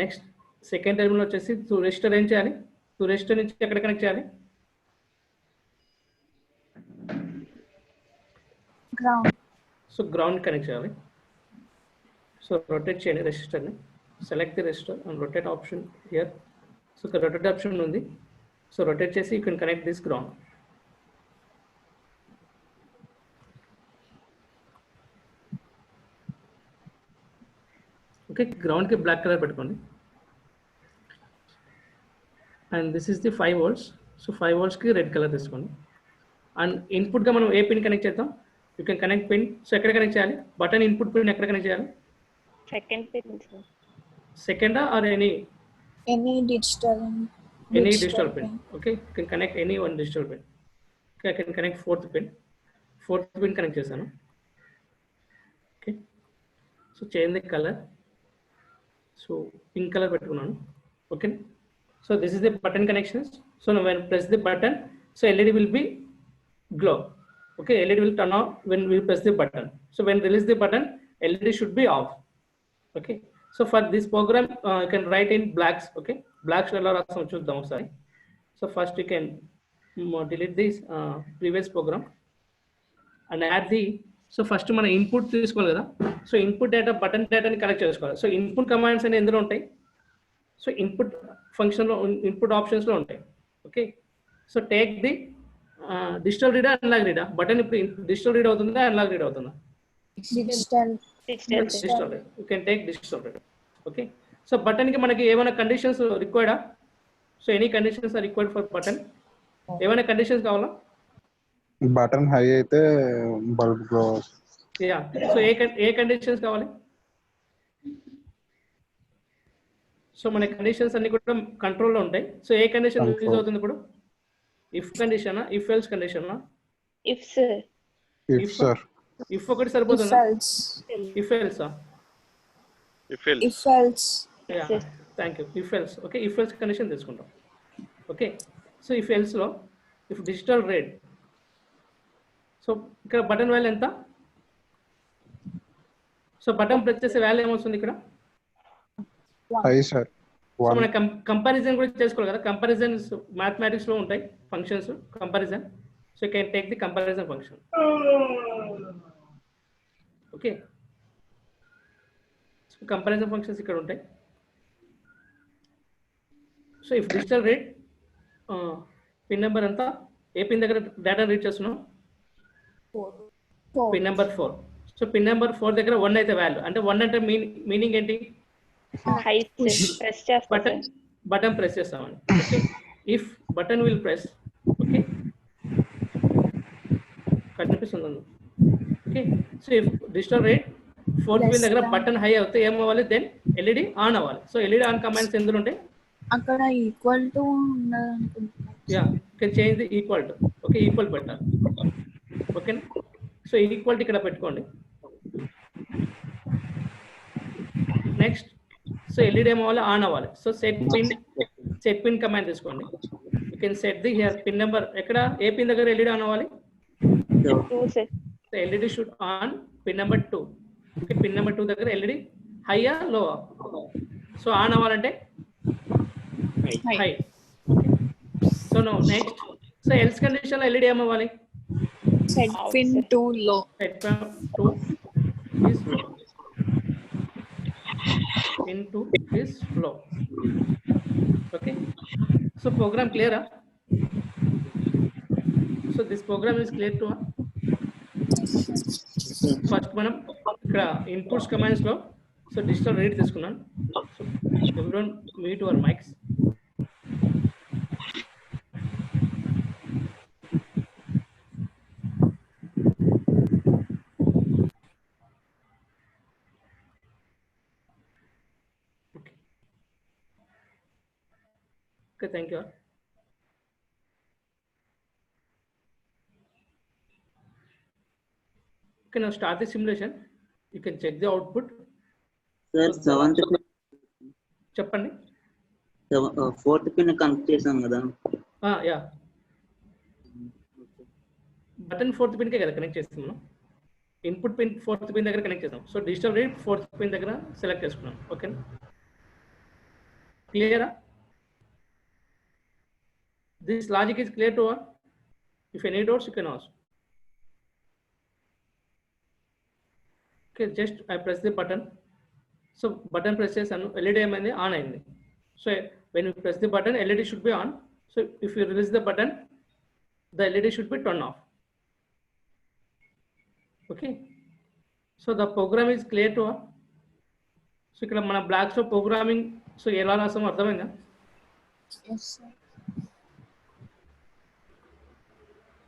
next second terminal వచ్చేసి రెసిస్టర్ ఏం చేయాలి, రెసిస్టర్ నుంచి ఎక్కడ కనెక్ట్ చేయాలి, గ్రౌండ్. సో గ్రౌండ్ కనెక్ట్ చేయాలి. సో రొటేట్ చేయండి రెసిస్టర్ని, select the resistor and rotate option here. So ఇక్కడ రొటేట్ ఆప్షన్ ఉంది. సో రొటేట్ చేసి you can connect this ground. Okay, గ్రౌండ్కి బ్లాక్ కలర్ పెట్టుకోండి. And this is the 5 volts. So 5 voltsకి red colour తీసుకోండి. అండ్ ఇన్పుట్గా మనం ఏ పిన్ కనెక్ట్ చేద్దాం, you can connect pin. So ఎక్కడ కనెక్ట్ చేయాలి, బటన్ ఇన్పుట్ పిన్ ఎక్కడ కనెక్ట్ చేయాలి, సెకండ్ పిన్ సార్. సెకండా or any digital pin. Okay, you can connect any one digital pin. Okay, I can connect fourth pin connect చేశాను. Okay, so change the color. So pink color పెట్టుకున్నాను. Okay, so this is the button connections. So now when press the button, so LED will be glow. Okay, LED will turn on when we press the button. So when release the button, LED should be off. Okay, so for this program you can write in blacks. Okay, blacks ఎలా రాస్తామో చూద్దాం ఒకసారి. So first you can delete this previous program and add the, so first మన input తీసుకోవాలి కదా. So input data button డేటాని connect చేసుకోవాలి. So input commands అని ఎందులో ఉంటాయి, సో ఇన్పుట్ ఫంక్షన్లో ఇన్పుట్ ఆప్షన్స్లో ఉంటాయి. Okay, so take the digital రీడా అనలాగ్ రీడా బటన్ ఇప్పుడు డిజిటల్ రీడ్ అవుతుందా అనలాగ్ రీడ్ అవుతుందా Digital. Digital read you can take digital read okay so బటన్కి మనకి ఏమైనా కండిషన్స్ రిక్వైర్డా so any conditions are required for button ఏమైనా కండిషన్స్ కావాలా బటన్ హై అయితే బల్బ్ గ్లో. యా సో ఏ కండిషన్స్ కావాలి సో మన కండిషన్స్ అన్ని కూడా కంట్రోల్లో ఉంటాయి సో ఏ కండిషన్ యూజ్ అవుతుంది ఇప్పుడు ఇఫ్ కండిషనా ఇఫ్ ఎల్స్ కండిషనా If sir. If sir if ఒకటి If సరిపోతుందా else. ఇఫ్ ఎల్సా If else. Yeah thank you if else okay if else condition తీసుకుంటాం ఓకే సో ఇఫ్ ఎల్స్లో ఇఫ్ డిజిటల్ రేట్ సో ఇక్కడ బటన్ వాల్యూ ఎంత so button press చేసే value ఏమొస్తుంది ఇక్కడ హై సార్ సో మన కంపారిజన్ కూడా చేసుకోవాలి కదా కంపారిజన్స్ మ్యాథమెటిక్స్లో ఉంటాయి functions comparison so you can take the comparison function okay so comparison functions ఇక్కడ ఉంటాయి so if digital rate pin number ఎంత ఏ పిన్ దగ్గర డేటా రీడ్ చేస్తున్నాం 4. Pin number 4 so pin number 4 దగ్గర 1 అయితే వాల్యూ అంటే 1 అంటే మీనింగ్ ఏంటి High press చేస్తా బటన్ ప్రెస్ చేస్తామని okay if button will press okay కనిపిస్తుంది okay so if digital rate 4th pin దగ్గర బటన్ హై అవుతే ఏమవ్వాలి దెన్ ఎల్ఈడి ఆన్ అవ్వాలి సో ఎల్ఈడి ఆన్ కమాండ్స్ ఎందులో ఉంటాయి అక్కడ ఈక్వల్ టు ఉన్నదనుకుంటున్నా yeah can change the equal to okay equal పెట్టాలి ఓకే సో ఈక్వాలిటీ ఇక్కడ పెట్టుకోండి నెక్స్ట్ సో ఎల్ఈడి ఏమవ్వాలి ఆన్ అవ్వాలి సో సెట్ పిన్ కమాండ్ తీసుకోండి you can set the here pin number ఎక్కడ ఏ పిన్ దగ్గర ఎల్ఈడి ఆన్ అవ్వాలి 2 sir. So LED should on pin number 2 okay pin number 2 దగ్గర ఎల్ఈడి హైయా లో సో ఆన్ అవ్వాలంటే high okay so no next so else condition లో LED ఏమవ్వాలి Set pin 2 low. set pin 2 is low pin 2 is low okay so program clear so this program is clear to first మనం ఇక్కడ inputs commands లో so digital read తీసుకున్నాను so everyone mute your mics okay thank you okay now start the simulation you can check the output sir 7th చెప్పండి 4th pin connect చేశాం కదా yeah button 4th pin కే కదా connect చేస్తాం మనం input pin 4th pin దగ్గర connect చేస్తాం so digital read 4th pin దగ్గర select చేసుకున్నాం ఓకే క్లియరా this logic is clear to all if any doubts you can ask okay just I press the button so button presses and LED ఏమైంది on అయింది so when you press the button LED should be on so if you release the button the LED should be turned off okay so the program is clear to all so ఇక్కడ మన blocks లో programming so ఎలా రాసామో అర్థమైందా Yes sir.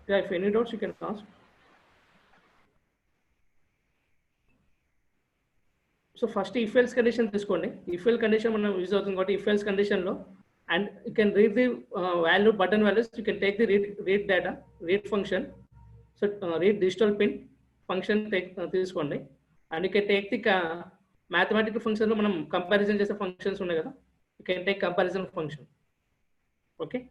yeah if any doubts you can ask so first if else condition తీసుకోండి if else condition మనం use అవుతుంది కాబట్టి if else condition లో and you can read the value button values you can take the read data read function so read digital pin function take తీసుకోండి and you can take the mathematical function లో మనం comparison చేసే functions ఉన్నాయి కదా you can take comparison function okay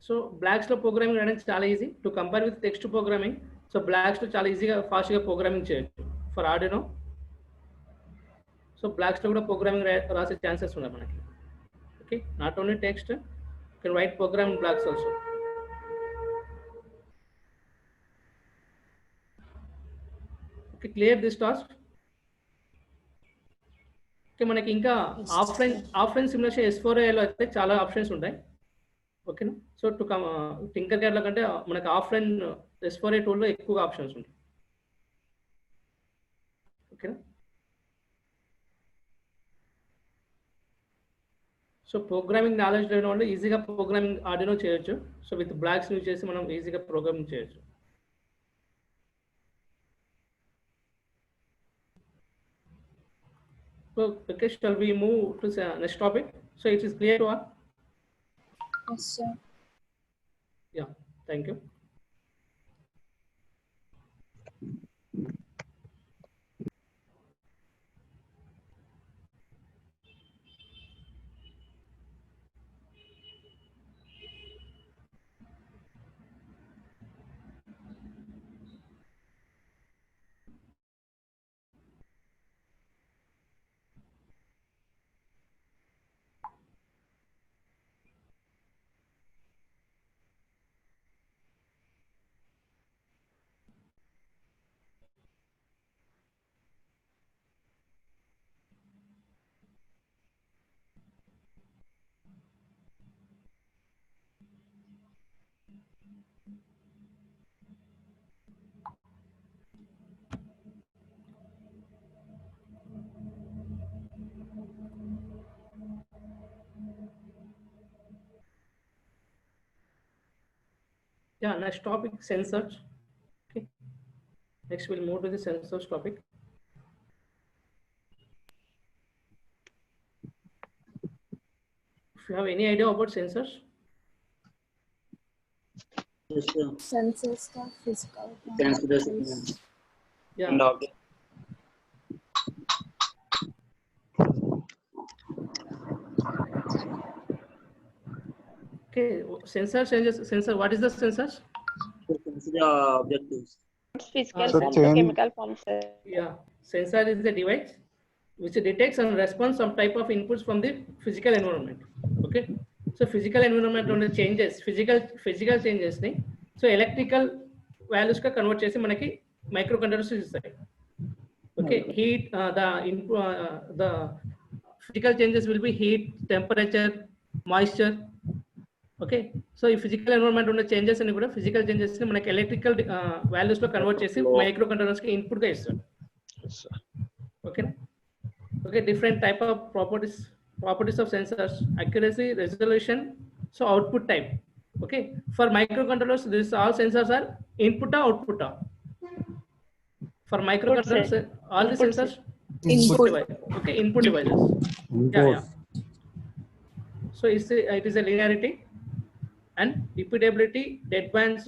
so blocks లో programming రాయడానికి చాలా easy to compare with text programming so blocks లో చాలా ఈజీగా ఫాస్ట్గా ప్రోగ్రామింగ్ చేయొచ్చు ఫర్ ఆర్డినో సో బ్లాక్స్ లో కూడా ప్రోగ్రామింగ్ రాసే ఛాన్సెస్ ఉన్నాయి మనకి okay not only text can write programming blocks also. Okay, clear this task. Okay, మనకి ఇంకా ఆఫ్లైన్ సిమ్యులేషన్ S4AI లో అయితే చాలా ఆప్షన్స్ ఉంటాయి. ఓకేనా? సో టు టింకర్ క్యాడ్ లో కంటే మనకి ఆఫ్లైన్ S4AI టూల్ లో ఎక్కువ ఆప్షన్స్ ఉంటాయి. ఓకేనా? సో ప్రోగ్రామింగ్ నాలెడ్జ్ లేని వాళ్ళు ఈజీగా ప్రోగ్రామింగ్ ఆర్డినో చేయొచ్చు. సో విత్ బ్లాక్స్ యూజ్ చేసి మనం ఈజీగా ప్రోగ్రామింగ్ చేయొచ్చు. So okay, shall we move to the next topic? So it is clear to all? Yes, sir. Yeah, thank you. Yeah, next topic, sensors. Okay. Next we'll move to the sensors topic. If you have any idea about sensors? Yes, sir. Sensor stuff, physical. Sensors. Yeah. And object. Okay, sensor changes. Sensor, what is the sensors? Consider objectives. Physical So forms, change- chemical forms. Yeah, sensor is the device which detects and responds some type of inputs from the physical environment. Okay, so physical environment on the changes, physical changes ni, so electrical values ka convert chesi manaki microcontrollers istayi. Okay, heat, the physical changes will be heat, temperature, moisture. Okay, so ఈ physical environment ఉన్న changes అని కూడా physical changes ని మనకి electrical values లో convert చేసి microcontrollers కి input గా ఇస్తారు. Okay okay, different type of properties of sensors, accuracy, resolution, so output type. Okay, for microcontrollers this all sensors are input output. For microcontrollers all the sensors Input. okay, input devices. Yeah. So it is a linearity and repeatability, dead bands,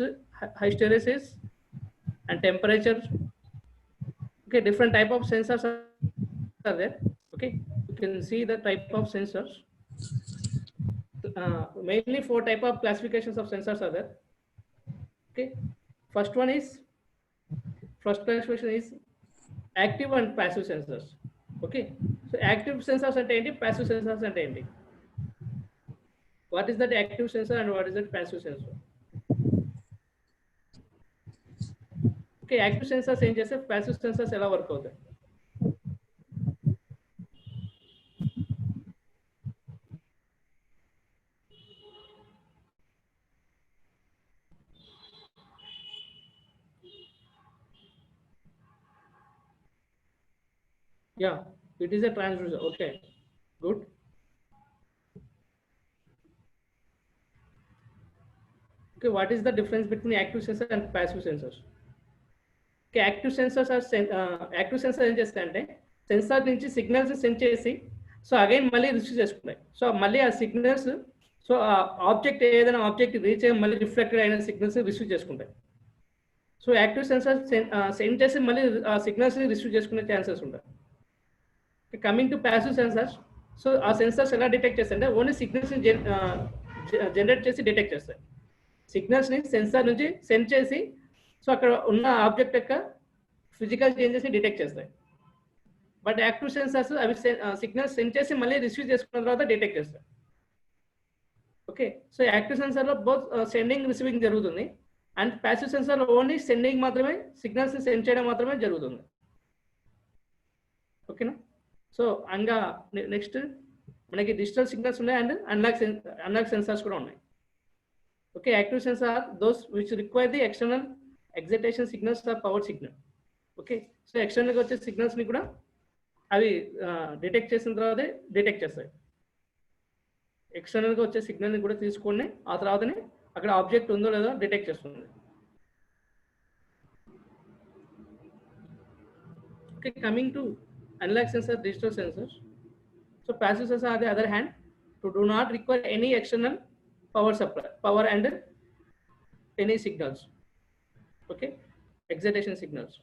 hysteresis, and temperature. Okay, different type of sensors are there. Okay, you can see the type of sensors. Mainly 4 type of classifications of sensors are there. Okay, first classification is active and passive sensors. Okay, so active sensors ante enti, passive sensors ante enti. What is that active sensor and what is that passive sensor? Okay, active sensors ఏం చేస్తే passive sensors ఎలా work అవుతాయి? Yeah, it is a transducer. Okay, good. Okay, what is the difference between active sensor and passive sensors? Okay, active sensors are active sensor ఏం చేస్తాయంటే censor నుంచి signals send చేసి so again మళ్ళీ receive చేసుకుంటాయి. So మళ్ళీ ఆ signals, so ఆ object ఏదైనా ఆబ్జెక్ట్ రీచ్ అయ్యి మళ్ళీ రిఫ్లెక్టెడ్ అయిన సిగ్నల్స్ రిసీవ్ చేసుకుంటాయి. సో యాక్టివ్ సెన్సార్ సెండ్ చేసి మళ్ళీ ఆ సిగ్నల్స్ రిసీవ్ చేసుకునే ఛాన్సెస్ ఉంటాయి. Coming to passive sensors, so ఆ సెన్సార్స్ ఎలా డిటెక్ట్ చేస్తాయంటే ఓన్లీ సిగ్నల్స్ జనరేట్ చేసి డిటెక్ట్ చేస్తాయి. సిగ్నల్స్ ని సెన్సార్ నుంచి సెండ్ చేసి సో అక్కడ ఉన్న ఆబ్జెక్ట్ యొక్క ఫిజికల్ చేంజెస్ ని డిటెక్ట్ చేస్తాయి. బట్ యాక్టివ్ సెన్సార్స్ అవి సిగ్నల్స్ సెండ్ చేసి మళ్ళీ రిసీవ్ చేసుకున్న తర్వాత డిటెక్ట్ చేస్తాయి. ఓకే, సో యాక్టివ్ సెన్సార్ లో బోత్ సెండింగ్ రిసీవింగ్ జరుగుతుంది, అండ్ ప్యాసివ్ సెన్సార్ లో ఓన్లీ సెండింగ్ మాత్రమే, సిగ్నల్స్ సెండ్ చేయడం మాత్రమే జరుగుతుంది. ఓకేనా? సో ఇంకా నెక్స్ట్ మనకి డిజిటల్ సిగ్నల్స్ ఉన్నాయి అండ్ అనలాగ్ సెన్సార్స్ కూడా ఉన్నాయి. Okay, active sensor those which require the external excitation signals or power signal. Okay, so ఎక్స్టర్నల్గా వచ్చే సిగ్నల్స్ని కూడా అవి డిటెక్ట్ చేసిన తర్వాతే డిటెక్ట్ చేస్తాయి. ఎక్స్టర్నల్గా వచ్చే సిగ్నల్ని కూడా తీసుకొని ఆ తర్వాతనే అక్కడ ఆబ్జెక్ట్ ఉందో లేదో డిటెక్ట్ చేస్తుంది. Okay, coming to analog sensor, digital sensors. So passive sensors on the other hand do not require any external power supply, power and any signals. Okay, excitation signals.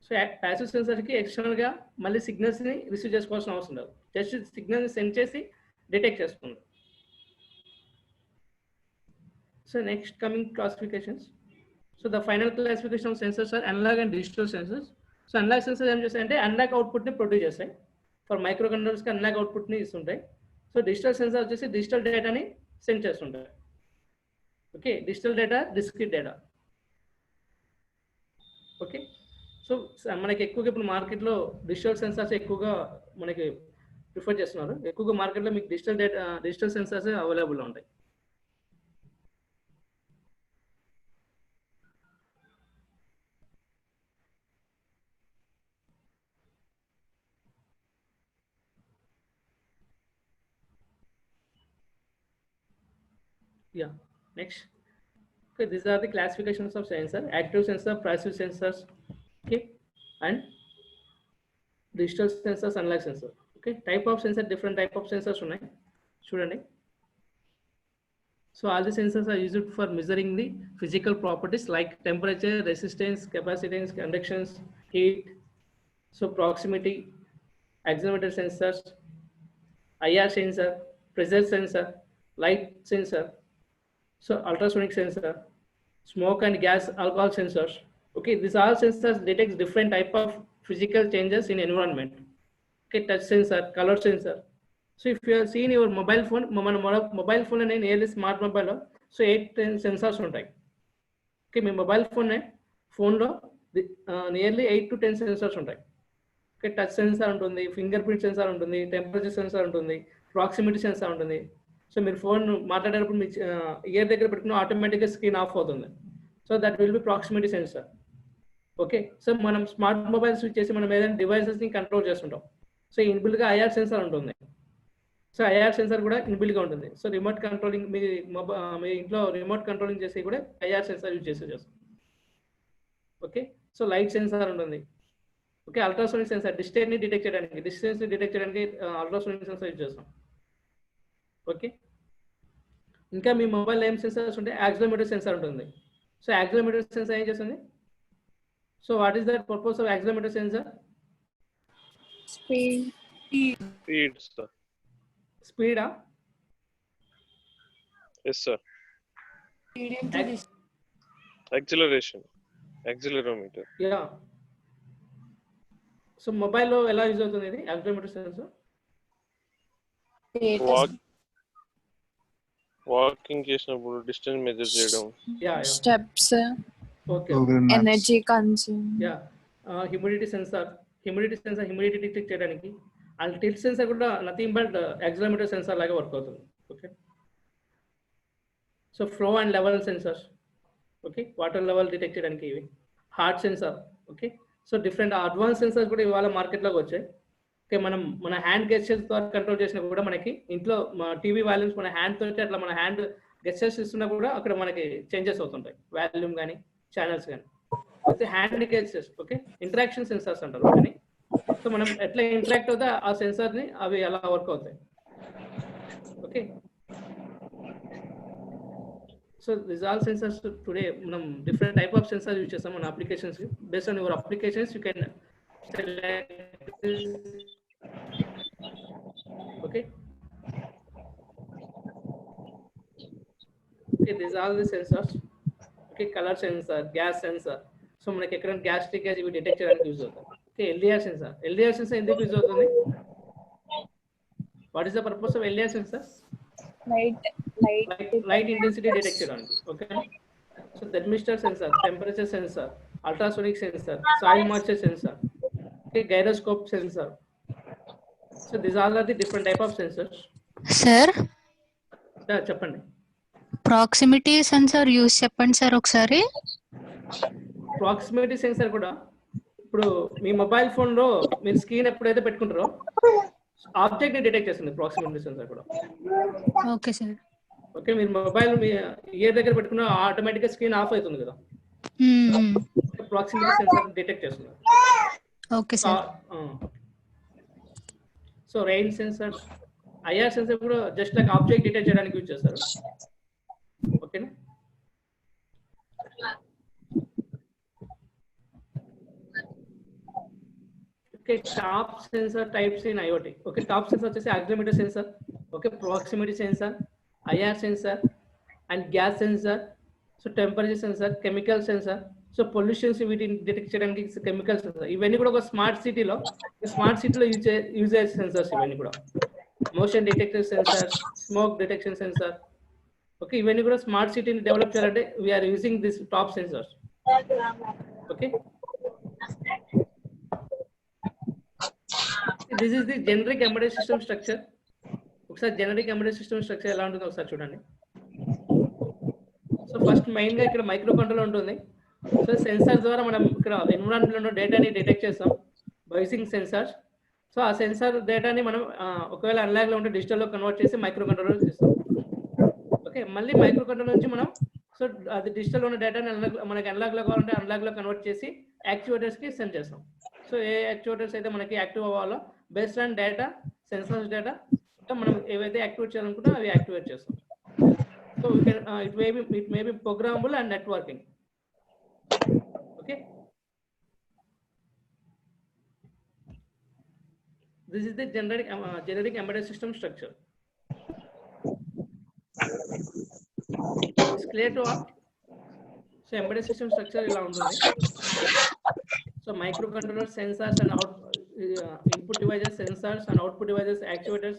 So passive sensor ki external ga malli signals ni receive chesukovalsina avasaram ledhu, just signal ni send chesi detect chestundi. So next coming classifications. So the final classification of sensors are analog and digital sensors. So analog sensors em chestante analog output ni produce chestayi. For మైక్రో కంట్రోలర్స్కి analog అవుట్పుట్ని ఇస్తుంటాయి. So digital sensor వచ్చేసి digital డేటాని send చేస్తుంటాయి. Okay, digital data, discrete data. Okay, so మనకి ఎక్కువగా ఇప్పుడు మార్కెట్లో డిజిటల్ సెన్సార్స్ ఎక్కువగా మనకి ప్రిఫర్ చేస్తున్నారు. ఎక్కువగా మార్కెట్లో మీకు డిజిటల్ సెన్సార్స్ అవైలబుల్లో ఉంటాయి. Yeah, next. Okay, these are the classifications of sensor: active sensor, passive sensors, okay, and digital sensors, analog sensor. Okay, type of sensor, different type of sensors ఉన్నాయి చూడండి. So all the sensors are used for measuring the physical properties like temperature, resistance, capacitance, conductance, heat, so proximity, accelerometer sensors, IR sensor, pressure sensor, light sensor, so ultrasonic sensor, smoke and gas alcohol sensors. Okay, these all sensors detects different type of physical changes in environment. Okay, touch sensor, color sensor. So if you have seen your mobile phone, mobile phone and nearly smart mobile, so 8-10 sensors ఉంటాయి. Okay, మీ mobile ఫోన్లో nearly 8 to 10 sensors ఉంటాయి. Okay, touch sensor ఉంటుంది, finger print censor ఉంటుంది, temperature sensor ఉంటుంది, proximity sensor ఉంటుంది. So మీరు phone మాట్లాడేటప్పుడు మీ ear దగ్గర పెట్టుకున్న ఆటోమేటిక్గా స్క్రీన్ ఆఫ్ అవుతుంది. So that will be proximity sensor. Okay, so మనం స్మార్ట్ మొబైల్స్ యూజ్ చేసి మనం ఏదైనా డివైసెస్ని కంట్రోల్ చేస్తుంటాం. సో ఇన్బిల్గా ఐఆర్ సెన్సార్ ఉంటుంది. సో ఐఆర్ సెన్సార్ కూడా ఇన్బిల్గా ఉంటుంది. సో రిమోట్ కంట్రోలింగ్ మీ ఇంట్లో రిమోట్ కంట్రోలింగ్ చేసి కూడా ఐఆర్ సెన్సార్ యూజ్ చేస్తాం. ఓకే, సో లైట్ సెన్సార్ ఉంటుంది. ఓకే, అల్ట్రాసోనిక్ సెన్సార్ డిస్టెన్స్ని డిటెక్ట్ చేయడానికి అల్ట్రాసోనిక్ సెన్సార్ యూజ్ చేస్తాం. ఓకే, ఇంకా మీ మొబైల్ ఏం సెన్సార్స్ ఉంటాయి? యాక్సిలరోమీటర్ సెన్సార్ ఉంటుంది. సో యాక్సిలరోమీటర్ సెన్సార్ ఏం చేస్తుంది? So what is that purpose of accelerometer sensor? Speed, sir. Speed, Yes, sir. Acceleration. Accelerometer. Yeah. So మొబైల్లో ఎలా యూజ్ అవుతుంది ఇది యాక్సిలరోమీటర్ సెన్సార్? వాకింగ్ చేసినప్పుడు డిస్టెన్స్ మెజర్ చేయడం. Steps. Okay, energy consume. Yeah, humidity sensor humidity detect చేయడానికి. And tilt sensor కూడా nothing but accelerometer sensor లాగా work అవుతుంది. Okay, so flow and level sensors. Okay, water level detect చేయడానికి ఇవి. Heart sensor. Okay, so different advance sensors కూడా ఇవాళ మార్కెట్లోకి వచ్చాయి. ఓకే, మన హ్యాండ్ గెస్చర్స్ ద్వారా కంట్రోల్ చేసినా కూడా మనకి ఇంట్లో టీవీ వాల్యూమ్స్ మన హ్యాండ్ తోటి అట్లా మన హ్యాండ్ గెస్చర్స్ ఇస్తున్నా కూడా అక్కడ మనకి చేంజెస్ అవుతుంటాయి, వాల్యూమ్ కానీ ఛానల్స్ కానీ. అయితే hand gestures, okay, interaction sensors అంటారు. కానీ సో మనం ఎట్లా ఇంటరాక్ట్ అవుతా ఆ సెన్సార్ని అవి ఎలా వర్క్ అవుతాయి. Okay, so this all sensors today మనం different type of sensor use చేస్తాం మన applications. Based on your applications you can okay. Okay, these are the sensors. Okay, color sensor, gas sensor. So మనకి ఎక్కడ gas leakage ఇవి detect చేయడానికి use అవుతుంది. Okay, LDR sensor ఎందుకు use అవుతుంది? What is the purpose of LDR sensor? Light intensity detect చేయడానికి. Okay, so thermistor sensor, temperature sensor, ultrasonic sensor, soil moisture sensor, okay, gyroscope sensor. So these all are the different type of sensors. Sir చెప్పండి. Proximity sensor use చెప్పండి sir ఒకసారి. Proximity sensor కూడా ఇప్పుడు మీ mobile phone లో మీరు screen ఎప్పుడైతే పెట్టుకుంటారో object ని డిటెక్ట్ చేస్తుంది ప్రాక్సిమిటీ సెన్సార్ కూడా. Okay sir. ఓకే, మీరు మొబైల్ మీ ఇయర్ దగ్గర పెట్టుకున్న ఆటోమేటిక్ గా స్క్రీన్ ఆఫ్ అవుతుంది కదా, ప్రాక్సిమిటీ సెన్సార్ డిటెక్ట్ చేస్తుంది. Okay sir. So rain sensor, IR sensor కూడా జస్ట్ లైక్ ఆబ్జెక్ట్ డిటెక్ట్ చేయడానికి యూజ్ చేస్తారు. ఓకేనా, okay. Top sensor types in IoT. Okay, top sensor వచ్చేసి accelerometer sensor, okay, proximity sensor, IR sensor and gas sensor, so temperature sensor, chemical sensor, so pollutions వీటిని detect చేయడానికి chemical censor. ఇవన్నీ కూడా ఒక smart సిటీలో use అయ్యే sensors ఇవన్నీ కూడా. Motion detector sensor, smoke detection sensor. Okay, ఇవన్నీ కూడా స్మార్ట్ సిటీని డెవలప్ చేయాలంటే we're using this top sensors. Okay, this is the generic embedded system structure. ఒకసారి జనరిక్ ఎంబెడెడ్ సిస్టమ్ స్ట్రక్చర్ ఎలా ఉంటుందో ఒకసారి చూడండి. సో ఫస్ట్ మెయిన్ గా ఇక్కడ మైక్రో కంట్రోలర్ ఉంటుంది. సో సెన్సార్ ద్వారా మనం ఇక్కడ ఎన్విరాన్మెంట్ లో డేటాని డిటెక్ట్ చేస్తాం బై యూజింగ్ సెన్సార్స్. సో ఆ సెన్సార్ డేటాని మనం ఒకవేళ అనలాగ్ లో ఉంటే డిజిటల్ లో కన్వర్ట్ చేసి మైక్రో కంట్రోలర్ చేస్తాం. ఓకే, మళ్ళీ మైక్రో కంట్రోలర్ నుంచి మనం సో అది డిజిటల్ లో ఉన్న డేటాని మనకి అనలాగ్ లో కావాలంటే అనలాగ్ లో కన్వర్ట్ చేసి యాక్చువేటర్స్ కి సెండ్ చేస్తాం. సో ఏ యాక్చువేటర్స్ అయితే మనకి యాక్టివ్ అవ్వాలో based on data, sensors data మనం ఏవైతే యాక్టివేట్ చేయాలనుకుంటా అవి యాక్టివేట్ చేస్తాం. So it may be programmable and networking. Okay, this is the generic embedded system structure. It's clear to all? So embedded system structure ila untundi. So microcontrollers, sensors and input devices, sensors and output devices, actuators.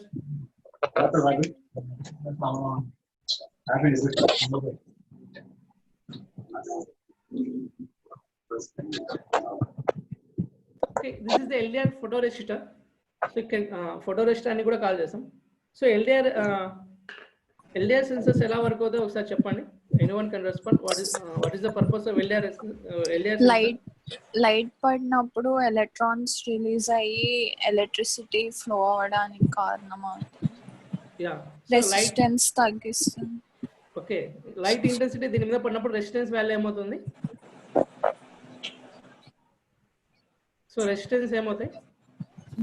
Okay, this is the LDR photoresistor. So you can photoresistor ani kuda call chestam. So LDR sensors ela work avutho okasari cheppandi. Anyone can respond. What is the purpose of LDR sensor? Light పడినప్పుడు electrons release అయ్యి electricity flow అవడానికి కారణం అవుతుంది. Yeah, resistance తగ్గిస్తుంది. Okay, light intensity దీని మీద పడినప్పుడు resistance value ఏమవుతుంది? సో రెసిస్టెన్స్ ఏమవుతాయి?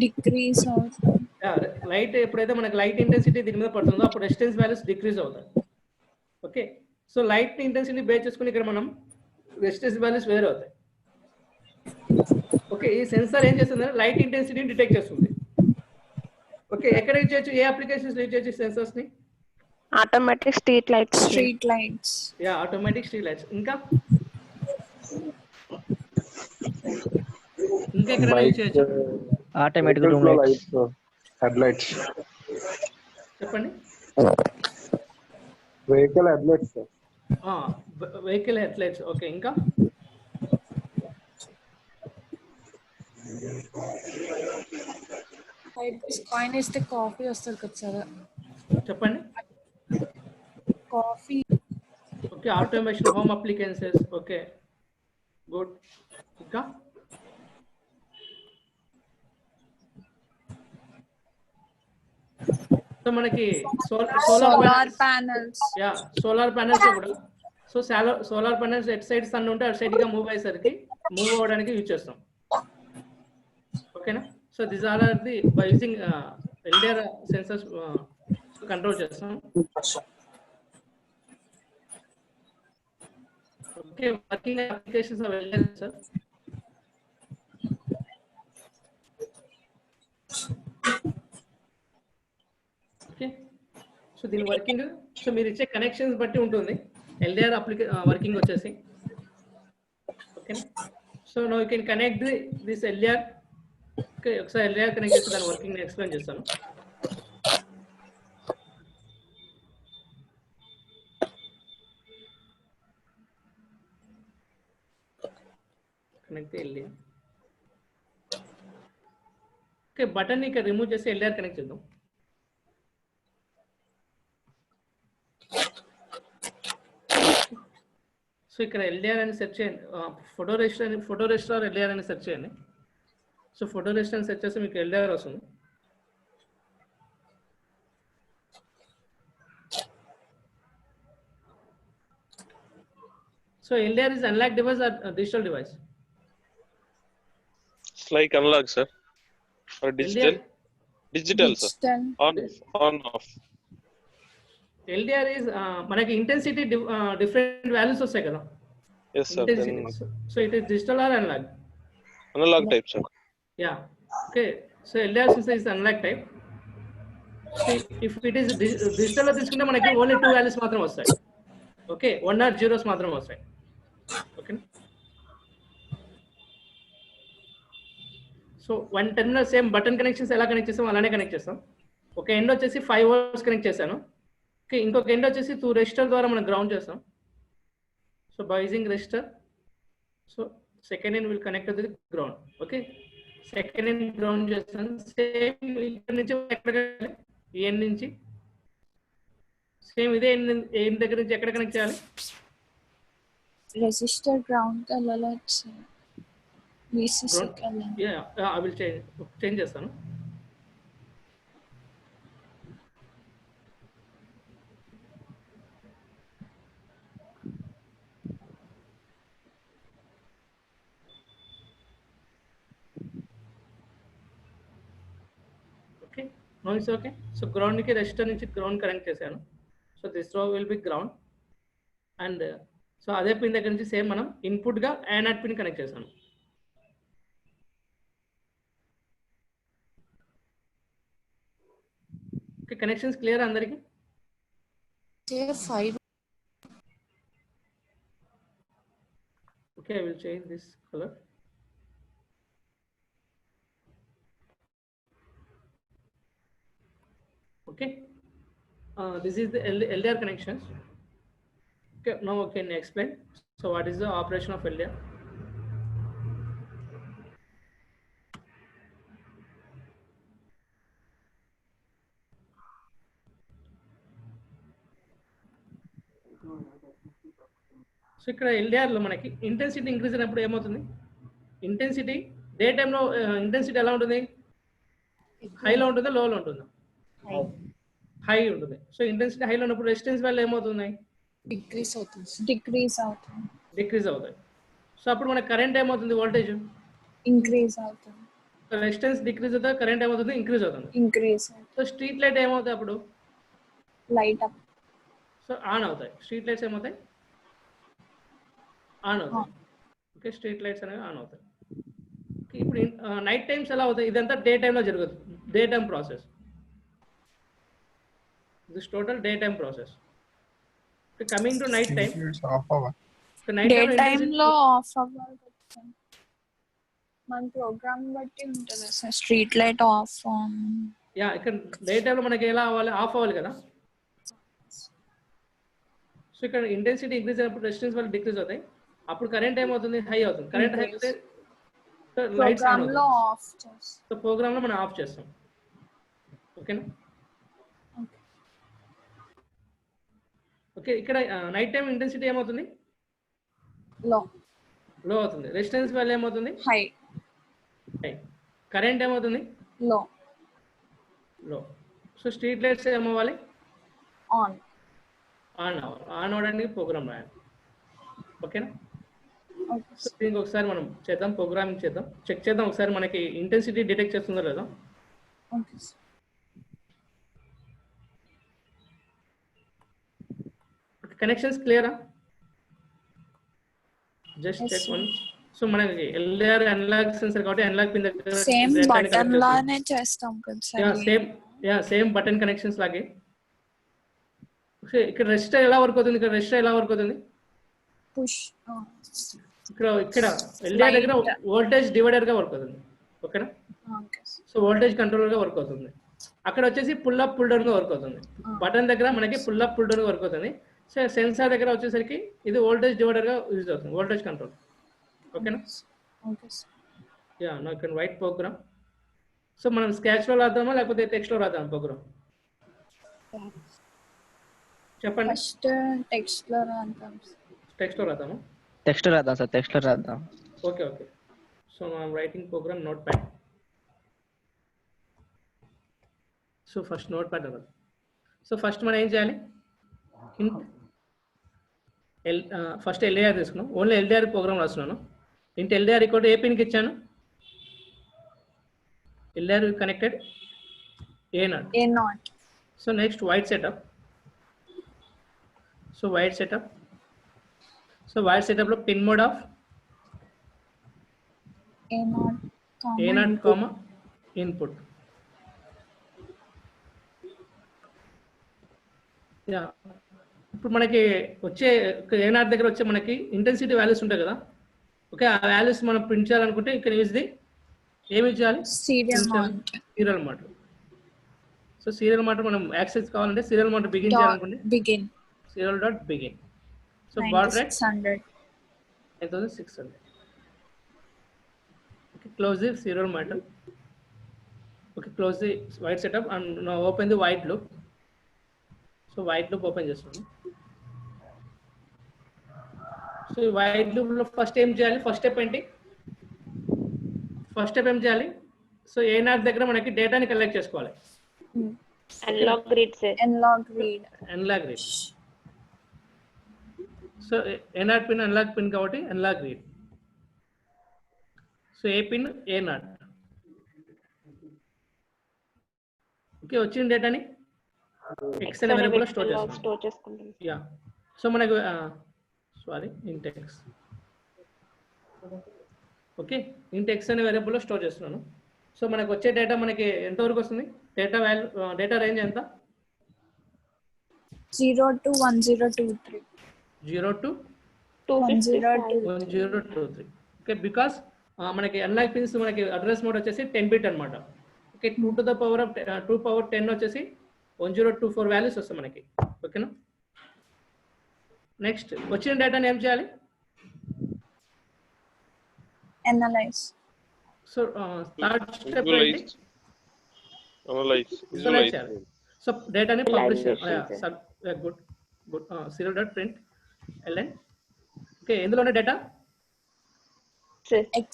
డిక్రీజ్ అవుతుంది. లైట్ ఎప్పుడైతే మనకి లైట్ ఇంటెన్సిటీ దీని మీద పడుతుందో అప్పుడు రెసిస్టెన్స్ వాల్యూస్ డిక్రీజ్ అవుతాయి. Okay, so light intensity base చేసుకుని ఇక్కడ మనం రెసిస్టెన్స్ వాల్యూస్ వేరే అవుతాయి. ఓకే, ఈ సెన్సార్ ఏం చేస్తుంది? లైట్ ఇంటెన్సిటీని డిటెక్ట్ చేస్తుంది. ఓకే, ఎక్కడ యూజ్ చేయొచ్చు? ఏ అప్లికేషన్స్ యూజ్ చేయొచ్చు సెన్సార్స్ ని? Automatic street lights. Yeah, automatic street lights. ఇంకా ఎక్కడ యూజ్ చేయొచ్చు? Automatic room lights, head lights. చెప్పండి. Vehicle head lights. Vehicle head lights. Okay, ఇంకా కాయిన్ ఇస్తే కాఫీ వస్తుంది కదా సార్. చెప్పండి. Coffee. Okay, automation home appliances. Okay, good. ఇంకా సో మనకి solar panels. Yeah, solar panels కూడా. So solar panels at side sun ఉంటే అటు సైడ్ గా మూవ్ అయ్యేసరికి మూవ్ అవ్వడానికి యూజ్ చేస్తాం. ఓకేనా, so this are the by using LDR sensors control చేస్తాం. Okay, working applications of LDR sir. Okay, so దీని వర్కింగ్ సో మీరు ఇచ్చే కనెక్షన్స్ బట్టి ఉంటుంది LDR వర్కింగ్ వచ్చేసి. Okay, so now you can connect this LDR. Okay, ఒకసారి LDR connect చేసి దాని వర్కింగ్ ఎక్స్ప్లెయిన్ చేస్తాను. connect the LDR. Okay, button ni remove చేసి LDR connect చేద్దాం. సో ఇక్కడ LDR అని సెర్చ్ చేయండి, ఫోటో రిజిస్టర్ LDR అని సెర్చ్ చేయండి. సో ఫోటో రిజిస్టర్ అని సెర్చ్ చేస్తే మీకు LDR వస్తుంది. So LDR is unlock device or digital device? It's like unlock, sir. Or digital? LDR? Digital, sir. On off. LDR is మనకి intensity different values వస్తాయి కదా. Yes, sir. So it is digital or analog? Analog type, sir. Yeah. Okay. So LDR is analog type. So if it is digital లో తీసుకుంటే మనకి only 2 values మాత్రం వస్తాయి. Okay, 1 or 0s మాత్రం వస్తాయి. Okay. So one terminal same button connections ఎలా connect చేస్తాం అలానే కనెక్ట్ చేస్తాం. ఒక ఎండ్ వచ్చేసి 5 volts కనెక్ట్ చేశాను. ఓకే, ఇంకొక ఎండ్ వచ్చేసి 2 రెసిస్టర్ ద్వారా మనం గ్రౌండ్ చేస్తాం. So by using resistor, so second end will connect to the ground. Okay, second end ground చేస్తాను. సేమ్ ఇక్కడ నుంచి ఎక్కడ, ఈ ఎండ్ నుంచి సేమ్ ఇదే ఎండ్ దగ్గర నుంచి ఎక్కడ కనెక్ట్ చేయాలి? రెసిస్టర్ గ్రౌండ్ కి వెళ్ళాలి. VCC కి వెళ్ళాలి. యా, ఐ విల్ చేంజ్ చేస్తాను. Okay, no it's okay. So ground కి రెసిస్టర్ నుంచి గ్రౌండ్ కనెక్ట్ చేశాను. So this row will be ground and so అదే పిన్ దగ్గర నుంచి సేమ్ మనం ఇన్పుట్ గా యానాట్ పిన్ కనెక్ట్ చేశాను. ఓకే, కనెక్షన్స్ క్లియర్ అందరికి? 5. Okay, I will change this colour. Okay, this is the LDR connections. Okay, now I can explain. So what is the operation of LDR? So ఇక్కడ LDR లో మనకి intensity increase అయినప్పుడు ఏమవుతుంది? Intensity day టైంలో intensity ఎలా ఉంటుంది? హైలో ఉంటుందా, లోలో ఉంటుందా? హై ఉంటుంది. సో ఇంటెన్సిటీ హైలో ఉన్నప్పుడు రెసిస్టెన్స్ వాల్యూ ఏమవుతున్నాయి? డిక్రీజ్ అవుతుంది. డిక్రీజ్ అవుతాయి. సో అప్పుడు మన కరెంట్ ఏమవుతుంది? వోల్టేజ్ ఇంక్రీజ్ అవుతుంది. రెసిస్టెన్స్ డిక్రీజ్ అవుతుంది, కరెంట్ ఏమవుతుంది? ఇంక్రీజ్ అవుతుంది. సో స్ట్రీట్ లైట్ ఏమవుతాయి అప్పుడు? Light up. సో ఆన్ అవుతాయి. స్ట్రీట్ లైట్స్ ఏమవుతాయి? ఆన్ అవుతాయి. ఓకే, స్ట్రీట్ లైట్స్ అనేవి ఆన్ అవుతాయి. ఇప్పుడు నైట్ టైమ్స్ ఎలా అవుతాయి? ఇదంతా డే టైంలో జరుగుతుంది, day time process. This total daytime process. So coming to night time. So night time లో ఆఫ్ అవ్వాలి. మన ప్రోగ్రామ్ బట్టి ఉంటుంది sir. Street light of on. Yeah, ఇక్కడ డే టైం లో మనకి ఎలా అవ్వాలి? ఆఫ్ అవ్వాలి కదా. సో ఇక్కడ ఇంటెన్సిటీ ఇంక్రీజ్ అయినప్పుడు రెసిస్టెన్స్ వాల్యూ డిక్రీజ్ అవుతాయి. అప్పుడు కరెంట్ ఏమవుతుంది? హై అవుతుంది. కరెంట్ హై అయితే లైట్స్ ఆన్ అవుతాయి. ఆఫ్ చేస్తాం. సో ప్రోగ్రామ్ లో మనం ఆఫ్ చేస్తాం. ఓకేనా? ఓకే, ఇక్కడ నైట్ టైం ఇంటెన్సిటీ ఏమవుతుంది? లో అవుతుంది. రెసిస్టెన్స్ వాల్యూ ఏమవుతుంది? హై. కరెంట్ ఏమవుతుంది? లో. సో స్ట్రీట్ లైట్స్ ఏమవ్వాలి? ఆన్ అవడానికి ప్రోగ్రామ్ రాయాలి. ఓకేనా? సో దీనికి ఒకసారి మనం చేద్దాం, ప్రోగ్రామింగ్ చేద్దాం, చెక్ చేద్దాం ఒకసారి మనకి ఇంటెన్సిటీ డిటెక్ట్ చేస్తుందో లేదా. కనెక్షన్స్ క్లియరా? Just check one. సో మనకి LDR అనలాగ్ సెన్సర్ కాబట్టి అనలాగ్ పిన్ దగ్గర సేమ్ బటన్ లానే చేస్తాం కదా సార్. సేమ్ బటన్ కనెక్షన్స్ లాగే. ఇక్కడ రెసిస్టర్ ఎలా వర్క్ అవుతుంది? ఇక్కడ రెసిస్టర్ ఎలా వర్క్ అవుతుంది? పుష్. ఇక్కడ LDR దగ్గర వోల్టేజ్ డివైడర్ గా వర్క్ అవుతుంది. ఓకేనా? సో వోల్టేజ్ కంట్రోలర్ గా వర్క్ అవుతుంది. అక్కడ వచ్చేసి పుల్ అప్ పుల్ డౌన్ గా వర్క్ అవుతుంది. బటన్ దగ్గర మనకి పుల్ అప్ పుల్ డౌన్ గా వర్క్ అవుతుంది. సో సెన్సార్ దగ్గర వచ్చేసరికి ఇది వోల్టేజ్ డివైడర్ గా యూజ్ అవుతుంది, వోల్టేజ్ కంట్రోల్. ఓకేనా? Okay, sir. Yeah, now you can write program. So మనం స్కెచ్ లో రాద్దామా లేకపోతే టెక్స్ట్ లో రాద్దాం ప్రోగ్రామ్? చెప్పండి. ఫస్ట్ టెక్స్ట్ లో రాద్దాం. టెక్స్ట్ లో రాద్దామా? టెక్స్ట్ రాద్దాం సార్, టెక్స్ట్ లో రాద్దాం. Okay okay. So I'm writing program notepad. So first notepad రాద్దాం. సో ఫస్ట్ మనం ఏం చేయాలి? ఫస్ట్ ఎల్డిఆర్ తీసుకున్నాం. ఓన్లీ ఎల్డిఆర్ ప్రోగ్రామ్ రాస్తున్నాను. ఇంటి ఎల్డిఆర్ ఇక్కడ ఏ పిన్కి ఇచ్చాను? LDR connected A0. So next white setup. So white setup. So white setup lo pin mode of A0 comma input. Yeah. ఇప్పుడు మనకి వచ్చే A0 దగ్గర వచ్చే మనకి ఇంటెన్సిటీ వాల్యూస్ ఉంటాయి కదా. ఓకే, ఆ వాల్యూస్ మనం ప్రింట్ చేయాలనుకుంటే ఇక్కడ యూజ్ ది ఏమి చేయాలి? Serial mode. So serial mode మనం యాక్సెస్ కావాలంటే సీరియల్ మోడ్ బిగిన్ చేయాలనుకుంటే serial dot begin. So baud rate 9600. Okay, close the serial matter. Okay, close the white setup and now open the white loop. So white loop open చేస్తాను. So white loop లో first ఏం చేయాలి? First step ఏంటి? First step ఏం చేయాలి? So A0 దగ్గర మనకి డేటాని కలెక్ట్ చేసుకోవాలి. Unlock read set. Unlock read. So A0 pin unlock pin కాబట్టి అన్లాక్ రీడ్. సో ఏ పిన్ A0. ఓకే, వచ్చిన డేటాని x అనే వేరియబుల్ స్టోర్ చేసుకుంటాం. యా, సో మనకు int x. Okay, int x అనే వేరియబుల్ స్టోర్ చేస్తున్నాను. సో మనకు వచ్చే డేటా మనకి ఎంత వరకు వస్తుంది? డేటా రేంజ్ ఎంత? 0 to 1023. 0 to 1023. ఓకే, బికాస్ మనకి అన్లాక్ పిన్స్ మనకి అడ్రస్ మోడ్ వచ్చేసి 10 బిట్ అనమాట. Okay, 2 to the power of 2 power 10 వచ్చేసి 1024 వాల్యూస్ వస్తాయి మనకి. ఓకేనా? నెక్స్ట్ వచ్చిన డేటాని ఏం చేయాలి? Analyze. సో థర్డ్ స్టెప్ ఏంటి? Visualize. సో డేటాని publish good serial dot print ln. Okay, ఎందులోనే డేటా x.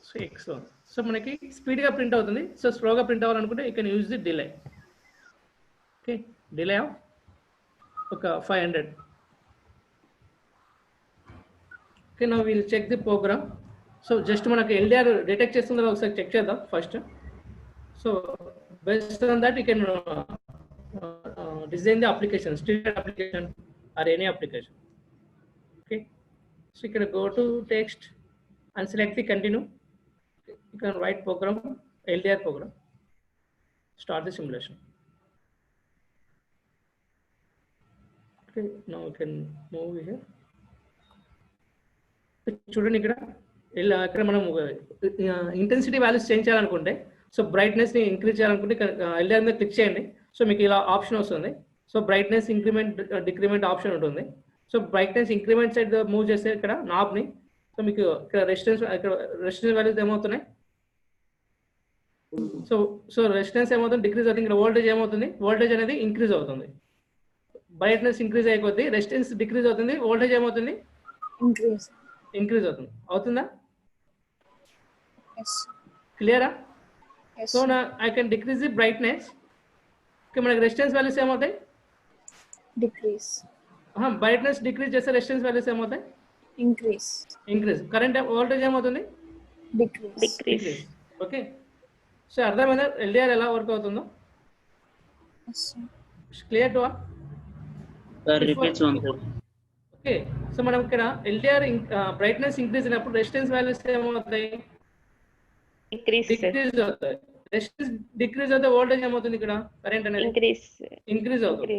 సో x లో సో మనకి స్పీడ్ గా ప్రింట్ అవుతుంది. సో స్లోగా ప్రింట్ అవ్వాలనుకుంటే you can use the delay. Okay, delay of ఒక 500. Okay, now will check the program. So just మనకి LDR detect చేస్తుందో ఒకసారి చెక్ చేద్దాం first. So based on that you can design the application, student application or any application. Okay, so you can go to text and select the continue. You can write program, LDR program, start the simulation. Okay, now you can move here. చూడండి, ఇక్కడ మనం intensity values change చేయాలనుకుంటే, so brightness ని increase చేయాలనుకుంటే LDR మీద click చేయండి. So మీకు ఇలా ఆప్షన్ వస్తుంది. So brightness increment decrement option ఉంటుంది. So brightness increment side move చేస్తే ఇక్కడ నాబ్ని, సో మీకు ఇక్కడ రెసిస్టెన్స్ వాల్యూస్ ఏమవుతున్నాయి? సో రెసిస్టెన్స్ ఏమవుతుంది? డిక్రీజ్ అవుతుంది. ఇక్కడ వోల్టేజ్ ఏమవుతుంది? వోల్టేజ్ అనేది ఇంక్రీజ్ అవుతుంది. బ్రైట్నెస్ ఇంక్రీజ్ అయిపోద్ది, రెసిస్టెన్స్ డిక్రీజ్ అవుతుంది, వోల్టేజ్ ఏమవుతుంది? ఇంక్రీజ్ అవుతుంది. అవుతుందా? క్లియరా? సో నా I can decrease the brightness. Okay, మనకి రెసిస్టెన్స్ వాల్యూస్ ఏమవుతాయి? బ్రైట్నెస్ డిక్రీజ్ చేస్తే రెసిస్టెన్స్ వాల్యూస్ ఏమవుతాయి? ఇంక్రీజ్. కరెంట్ వోల్టేజ్ ఏమవుతుంది? డిక్రీజ్. ఓకే, సో అర్థమైందా ఎల్డిఆర్ ఎలా వర్క్ అవుతుందో? Clear to all? Okay, so మనం ఇక్కడ ఎల్డిఆర్ బ్రైట్నెస్ ఇంక్రీజ్ అయినప్పుడు రెసిస్టెన్స్ వాల్యూస్ ఏమవుతాయి? డిక్రీజ్ అవుతాయి. రెసిస్టెన్స్ డిక్రీజ్ అవుతే వోల్టేజ్ ఏమవుతుంది? ఇక్కడ కరెంట్ అనేది ఇంక్రీజ్ అవుతుంది.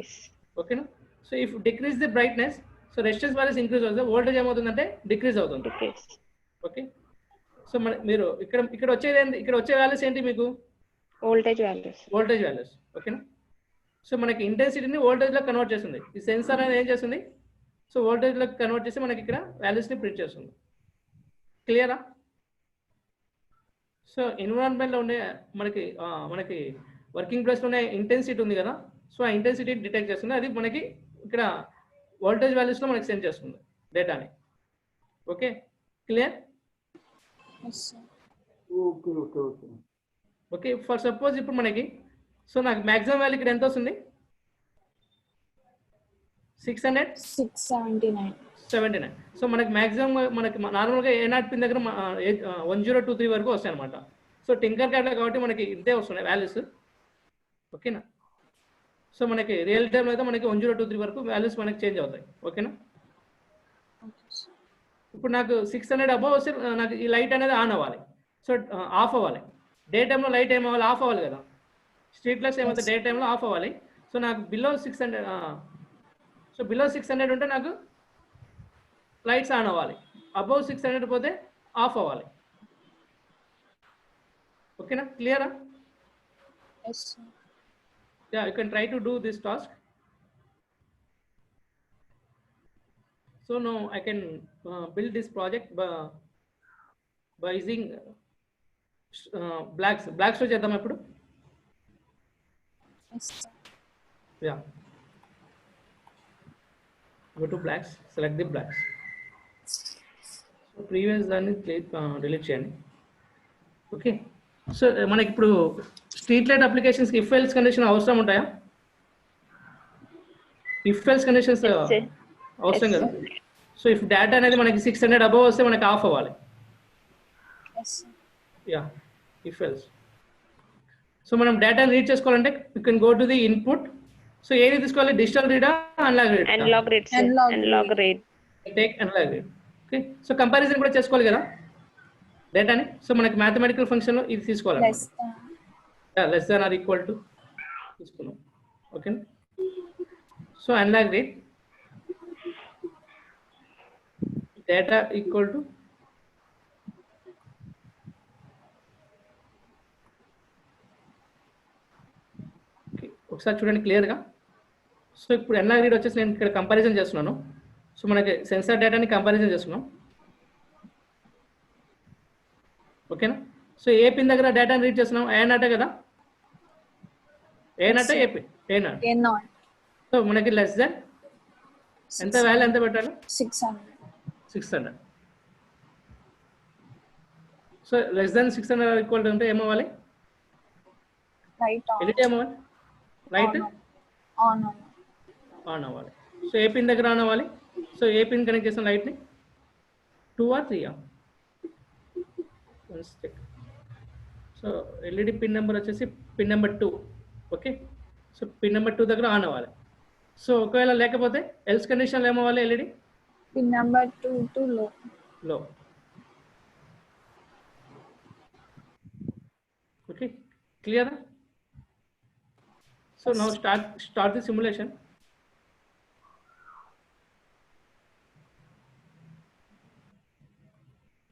ఓకేనా? So if decrease the brightness, so resistance values increase అవుతుంది, వోల్టేజ్ ఏమవుతుందంటే డిక్రీజ్ అవుతుంది. ఓకే, సో మీరు ఇక్కడ వచ్చేది ఏంటి? ఇక్కడ వచ్చే వాల్యూస్ ఏంటి మీకు? Voltage values. ఓకేనా? సో మనకి ఇంటెన్సిటీని వోల్టేజ్ లో కన్వర్ట్ చేస్తుంది. ఈ సెన్సార్ అనేది ఏం చేస్తుంది? సో వోల్టేజ్ లో కన్వర్ట్ చేసి మనకి ఇక్కడ వాల్యూస్ ని ప్రింట్ చేస్తుంది. క్లియరా? సో ఎన్విరాన్మెంట్లో ఉండే మనకి వర్కింగ్ ప్లేస్లోనే ఇంటెన్సిటీ ఉంది కదా, సో ఆ ఇంటెన్సిటీ డిటెక్ట్ చేస్తుంది, అది మనకి ఇక్కడ వోల్టేజ్ వాల్యూస్లో మనకి సెండ్ చేస్తుంది డేటాని. Okay clear? Okay for suppose ఇప్పుడు మనకి సో నాకు మ్యాక్సిమం వాల్యూ ఇక్కడ ఎంత వస్తుంది? 679. సో మనకి మ్యాక్సిమం మనకి నార్మల్గా ఏ0 పిన్ దగ్గర 1023 వరకు వస్తాయి అనమాట. సో టింకర్ క్యాట్లో కాబట్టి మనకి ఇంతే వస్తున్నాయి వాల్యూస్. ఓకేనా? సో మనకి రియల్ టైంలో అయితే మనకి 1023 వరకు వాల్యూస్ మనకి చేంజ్ అవుతాయి. ఓకేనా? ఇప్పుడు నాకు 600 అబౌవ్ వస్తే నాకు ఈ లైట్ అనేది ఆన్ అవ్వాలి, సో ఆఫ్ అవ్వాలి. డే టైంలో లైట్ ఏమవ్వాలి? ఆఫ్ అవ్వాలి కదా. స్ట్రీట్ లైట్స్ ఏమైతే డే టైంలో ఆఫ్ అవ్వాలి. సో నాకు బిలో 600 సో బిలో 600 ఉంటే నాకు లైట్స్ ఆన్ అవ్వాలి, అబౌవ్ 600 పోతే ఆఫ్ అవ్వాలి. ఓకేనా? క్లియరా? Yeah, you can try to do this task. So now I can build this project by using blacks to చేద్దాం ఇప్పుడు. Yeah, go to blacks, select the blacks. So previous దాన్ని delete చేయండి. Okay so మనకి ఇప్పుడు street light అప్లికేషన్స్కి if else condition అవసరం ఉంటాయా? If else conditions అవసరం కదా. సో ఇఫ్ డేటా అనేది మనకి 600 అబౌవ్ వస్తే మనకి ఆఫ్ అవ్వాలి. Yeah if else. సో మనం డేటాని రీడ్ చేసుకోవాలంటే you can go to the input. So ఏది తీసుకోవాలి? డిజిటల్ రీడా, analog read? Analog read. Take analog read. Okay so comparison కూడా చేసుకోవాలి కదా డేటాని. సో మనకి మ్యాథమెటికల్ ఫంక్షన్లో ఇది తీసుకోవాలి, less than or equal to తీసుకున్నాం. Okay so analog read data equal to ఒకసారి చూడండి క్లియర్గా. సో ఇప్పుడు అనలాగ్ రీడ్ వచ్చేసి నేను ఇక్కడ కంపారిజన్ చేస్తున్నాను. సో మనకి సెన్సార్ డేటాని కంపారిజన్ చేస్తున్నాం. ఓకేనా? సో ఏ పిన్ దగ్గర డేటాని రీడ్ చేస్తున్నాం? A0 కదా. A0 AP A0. సో మనకి లెస్ దాన్ ఎంత వాల్యూ ఎంత పెట్టాలి? 600. సో లెస్ దాన్ 600 ఈక్వల్ అంటే ఏమవ్వాలి? ఎల్ఈడి ఏమవ్వాలి? లైట్ ఆన్ అవ్వాలి. సో ఏ పిన్ దగ్గర ఆన్ అవ్వాలి? సో ఏ పిన్ కనెక్ట్ చేసిన లైట్ని 2 or 3? So LED pin number వచ్చేసి pin number 2. Okay so pin number 2 దగ్గర ఆన్ అవ్వాలి. సో ఒకవేళ లేకపోతే ఎల్స్ కండిషన్లో ఏమవ్వాలి? ఎల్ఈడి పిన్ నెంబర్ 2 లో. Okay clear? So now start the simulation.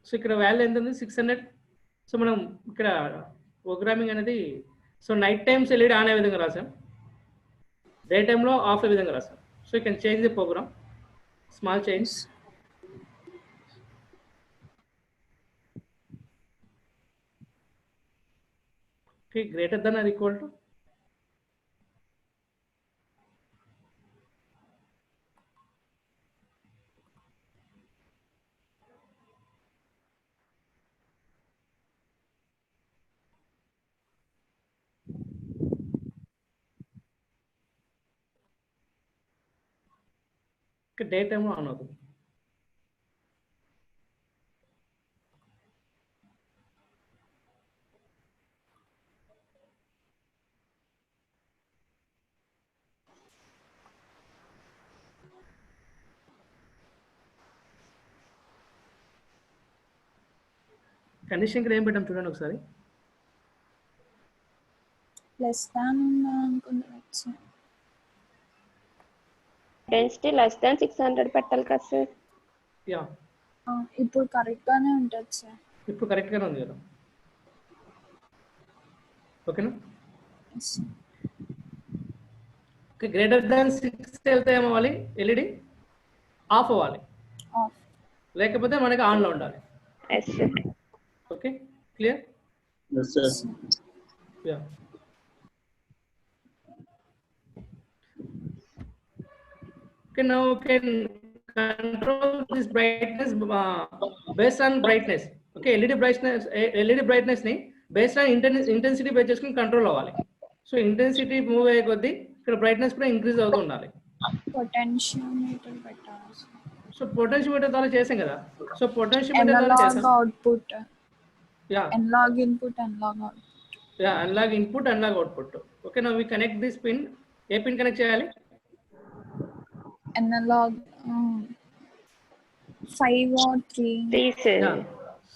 So ఇక్కడ వాల్యూ ఎంత ఉంది? 600. సో మనం ఇక్కడ ప్రోగ్రామింగ్ అనేది so night times LED on అయ్యే విధంగా రాసాం, డే టైంలో ఆఫ్ అయ్యే విధంగా రాసాం. So you can change the program, small change. Okay greater than or equal to day టైంలో ఆన్ అవుతుంది. కండిషన్ ఇక్కడ ఏం పెట్టాం చూడండి ఒకసారి. లెస్ దాన్ అనుకుంటున్నా. డెన్సిటీ లెస్ దాన్ 600 పెట్టాలి కదా సార్. యా ఇప్పుడు కరెక్ట్ గానే ఉంటుంది సార్. ఇప్పుడు కరెక్ట్ గానే ఉంది కదా. ఓకేనా? ఓకే గ్రేటర్ దాన్ 6 వెళ్తే ఏమవ్వాలి? ఎల్ఈడి ఆఫ్ అవ్వాలి, లేకపోతే మనకి ఆన్లో ఉండాలి. Yes, sir. Okay, clear? Yes, sir. Yeah. Okay, now we can control this brightness based on brightness. Okay, LED brightness ni based on intensity base చేసుకుని కంట్రోల్ అవ్వాలి. So intensity move అయ్యే కొద్దీ ఇక్కడ బ్రైట్నెస్ కూడా ఇంక్రీజ్ అవుతూ ఉండాలి. Potentiometer పెట్టాలి. So potentiometer ద్వారా చేసాం కదా. సో పొటెన్షియోమీటర్ ద్వారా అనలాగ్ చేసాం. Output. Yeah. Analog input, analog output. Yeah, analog input, analog output. Okay, now we connect this pin. ఏ పిన్ కనెక్ట్ చేయాలి? Analog 5 or 3. Yeah.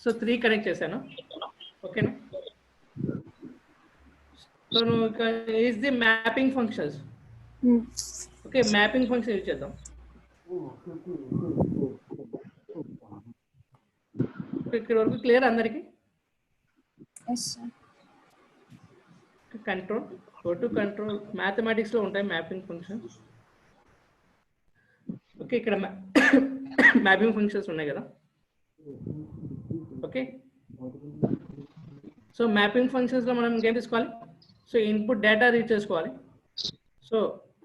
So 3 connect చేశాను. ఓకేనా? So is the mapping functions. Okay, mapping function use చేద్దాం. ఇక్కడ వరకు clear అందరికి? Yes sir. Control, go to control. Mathematics లో ఉంటాయి మ్యాపింగ్ ఫంక్షన్స్. ఓకే, ఇక్కడ మ్యాపింగ్ ఫంక్షన్స్ ఉన్నాయి కదా. ఓకే, సో మ్యాపింగ్ ఫంక్షన్స్ లో మనం ఏం తీసుకోవాలి? సో ఇన్పుట్ డేటా రీడ్ చేసుకోవాలి. సో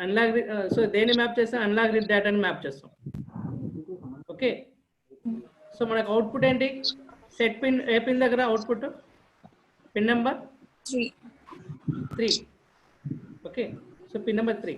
అనలాగ్, సో దేన్ని మ్యాప్ చేస్తాం? అనలాగ్ రీడ్ డేటాని మ్యాప్ చేస్తాం. ఓకే, సో మనకు అవుట్పుట్ ఏంటి? సెట్ పిన్, ఏ పిన్ దగ్గర output? Pin number 3. Okay, so pin number 3.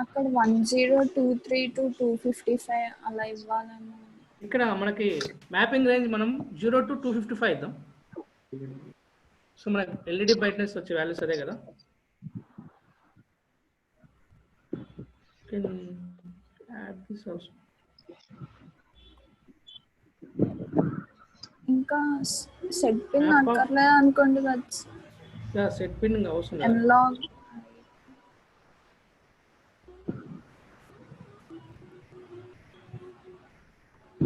అక్కడ 1023 to 255 అలా ఇవ్వాలన్నా. ఇక్కడ మనకి మ్యాపింగ్ రేంజ్ మనం 0 to 255 ఇద్దాం. సో మనకి ఎల్ఈడి బ్రైట్నెస్ వచ్చే వాల్యూస్ అదే కదా. ఇంకా సెట్ పిన్ అక్కర్లేదు అనుకోండి కదా. సెట్ పిన్ అవసరం లేదు. అనలాగ్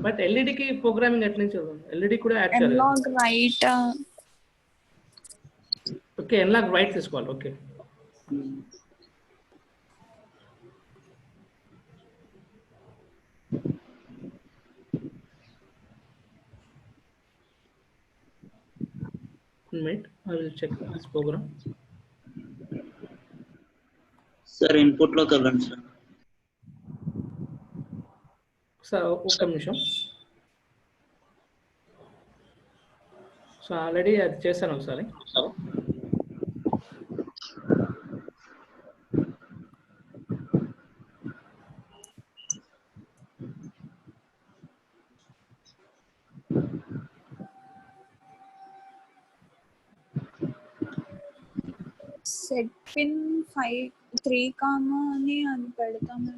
బట్ ఎల్ఈడికి ప్రోగ్రామింగ్ ఎట్లా నుంచి ఎల్ఈడి కూడా యాడ్ చేయాలి. Analog write. Okay, analog write తీసుకోవాలి. Okay, wait, I will check this program. Sir, input లో కదండి సార్. సార్ ఒక్క నిమిషం. సో ఆల్రెడీ అది చేశాను ఒకసారి. సెట్ పిన్ 3 అని అది పెడతామని.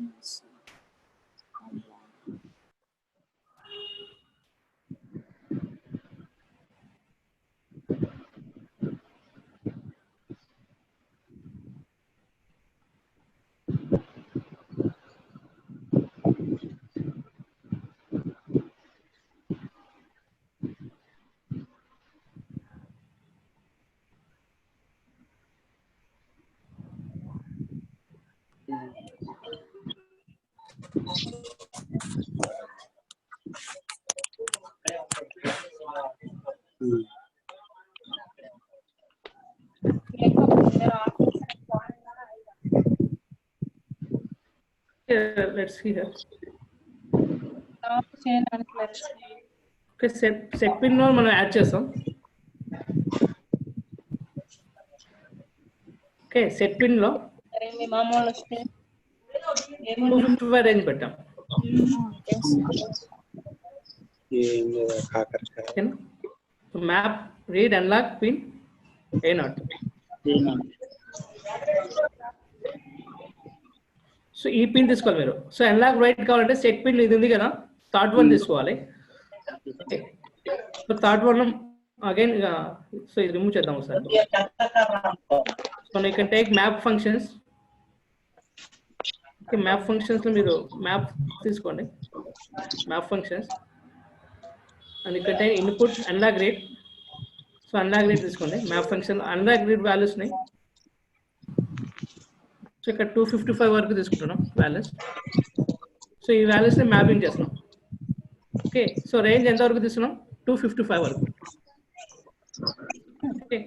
Let's see here. Okay, set pin లో మనం యాడ్ చేస్తాం. ఓకే, సెట్ పిన్ లో 255 రేంజ్ పెట్టాం. Map read analog pin A0. So ఈ పిన్ తీసుకోవాలి మీరు. సో అనలాగ్ రైట్ కావాలంటే సెట్ పిన్ ఇది ఉంది కదా, థర్డ్ వన్ తీసుకోవాలి. So third one again, so ఇది రిమూవ్ చేద్దాం ఒకసారి. So you can take map functions. Okay, map functions లో మీరు map తీసుకోండి, map functions, and you can take input analog read. So analog read తీసుకోండి, map function analog read values ని. So ఇక్కడ 255 వరకు తీసుకుంటున్నాం వాల్యూస్. సో ఈ వాల్యూస్ ని మ్యాపింగ్ చేస్తున్నాం. ఓకే, సో రేంజ్ ఎంత వరకు తీసుకున్నాం? 255 వరకు. ఓకే,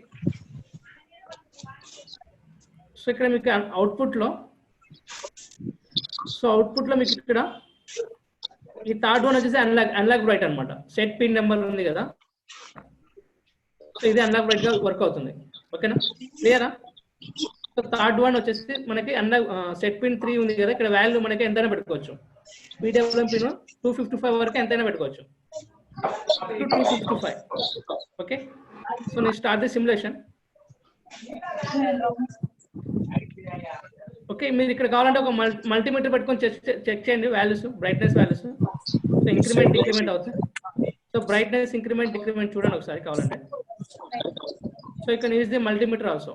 సో ఇక్కడ మీకు అవుట్పుట్లో మీకు ఇక్కడ ఈ థర్డ్ వన్ వచ్చేసి అనలాగ్ బ్రైట్ అనమాట. సెట్ పిన్ నెంబర్ ఉంది కదా, సో ఇది అనలాగ్ బ్రైట్ గా వర్క్ అవుతుంది. ఓకేనా, క్లియరా? సో థర్డ్ వన్ వచ్చేసి మనకి అనలాగ్ సెట్ పిన్ 3 ఉంది కదా, ఇక్కడ వాల్యూ మనకి ఎంతైనా పెట్టుకోవచ్చు. PWM పిన్ 255 వరకు ఎంతైనా పెట్టుకోవచ్చు, 255. ఓకే, సో నేను స్టార్ట్ ది సిమ్యులేషన్. ఓకే, మీరు ఇక్కడ కావాలంటే ఒక మల్టీమీటర్ పెట్టుకొని చెక్ చేయండి values, brightness values. So increment అవుతుంది. సో బ్రైట్నెస్ ఇంక్రిమెంట్ చూడండి ఒకసారి కావాలంటే. సో ఇక్కడ యూజ్ ది మల్టీమీటర్ ఆల్సో.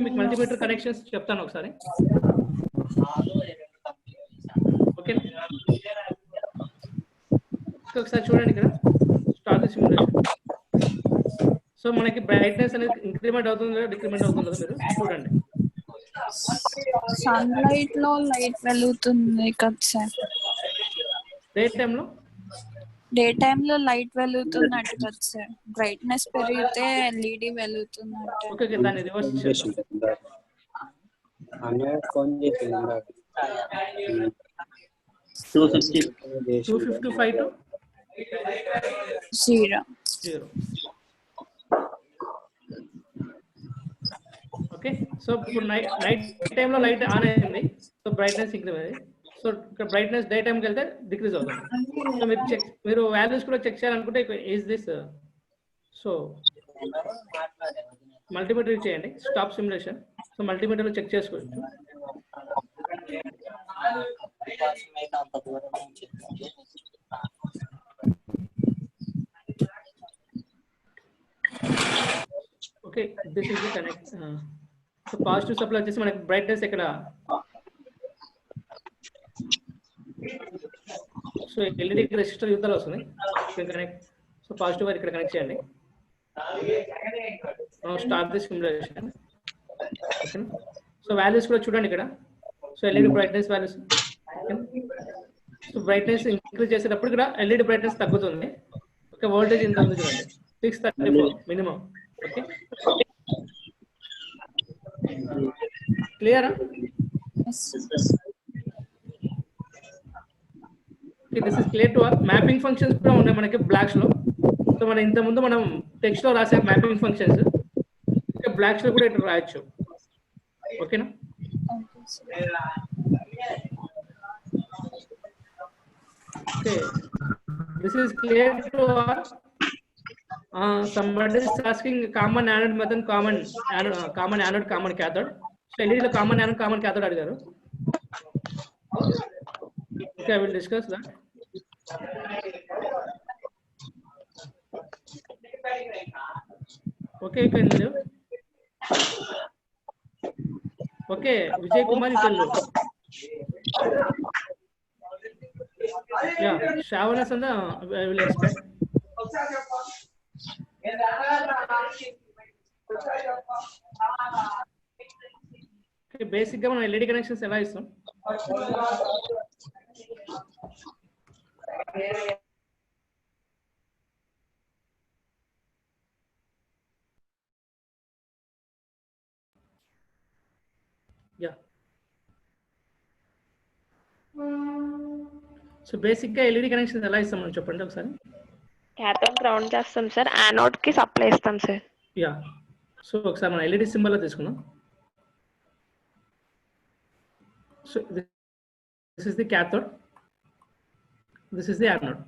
మీకు మల్టీమీటర్ కనెక్షన్స్ చెప్తాను ఒకసారి. ఓకే, ఒకసారి చూడండి ఇక్కడ స్టార్ట్ ది సిమ్యులేషన్. సో మనకి బ్రైట్నెస్ అనేది ఇంక్రిమెంట్ అవుతుందో డిక్రిమెంట్ అవుతుందో మీరు చూడండి. సన్లైట్ లో లైట్ వెలుగుతుంది కదా సార్? డే టైమ్ లో లైట్ వెలుగుతున్నట్టు కదా సార్? బ్రైట్నెస్ పెరిగితే LED వెలుగుతున్నట్టు. ఓకే, దాన్ని రివర్స్ చేద్దాం. 255 to 0. ఓకే, సో ఇప్పుడు నైట్ టైమ్ లో లైట్ ఆన్ అయింది, సో బ్రైట్నెస్ ఇంక్రీజ్ అయింది. సో ఇక్కడ బ్రైట్నెస్ డే టైంకి వెళ్తే డిక్రీజ్ అవుతుంది. సో మీరు వాల్యూస్ కూడా చెక్ చేయాలనుకుంటే is this. So multimeter use చేయండి, స్టాప్ సిమ్యులేషన్. సో మల్టీమీటర్ లో చెక్ చేసుకోవచ్చు. Okay, this is the connect. So positive supply వచ్చేసి మనకి బ్రైట్నెస్ ఇక్కడ, సో LED రెసిస్టర్ యూతలో వస్తుంది కనెక్ట్. సో పాజిటివ్ వైర్ ఇక్కడ కనెక్ట్ చేయండి. Start the simulation. Okay, so values కూడా చూడండి ఇక్కడ. So LED brightness values. So brightness increase చేసేటప్పుడు ఇక్కడ LED బ్రైట్నెస్ తగ్గుతుంది. ఓకే, వోల్టేజ్ ఇంత ఉంది చూడండి, 634 మినిమం. ఓకే, క్లియరా? This is clear to all. Mapping functions కూడా ఉన్నాయి మనకి బ్లాక్స్ లో. సో మనం ఇంతకుముందు మనం టెక్స్ట్ లో రాసే మ్యాపింగ్ ఫంక్షన్స్ ఇంకా బ్లాక్స్ లో కూడా ఇట్లా రాయొచ్చు. ఓకేనా? Okay, this is clear to all. Somebody is asking common anode method, common anode, common cathode. So LED లో common anode, common cathode అడిగారు. Okay, I will discuss that. Okay, you can leave. Okay, Vijay Kumar, you can leave. Yeah, Shavana Sanda, I will expect. Basic గా మనం LED connections ఎలా ఇస్తాం? Yeah, so basic గా LED connections ఎలా ఇస్తాం మనం చెప్పండి ఒకసారి. క్యాథోడ్ గ్రౌండ్ చేస్తాం సార్, యానోడ్ కి సప్లై ఇస్తాం సార్. యా, సో ఒకసారి మనం LED సింబల్ లో తీసుకుందాం. So this is the cathode, this is the anode.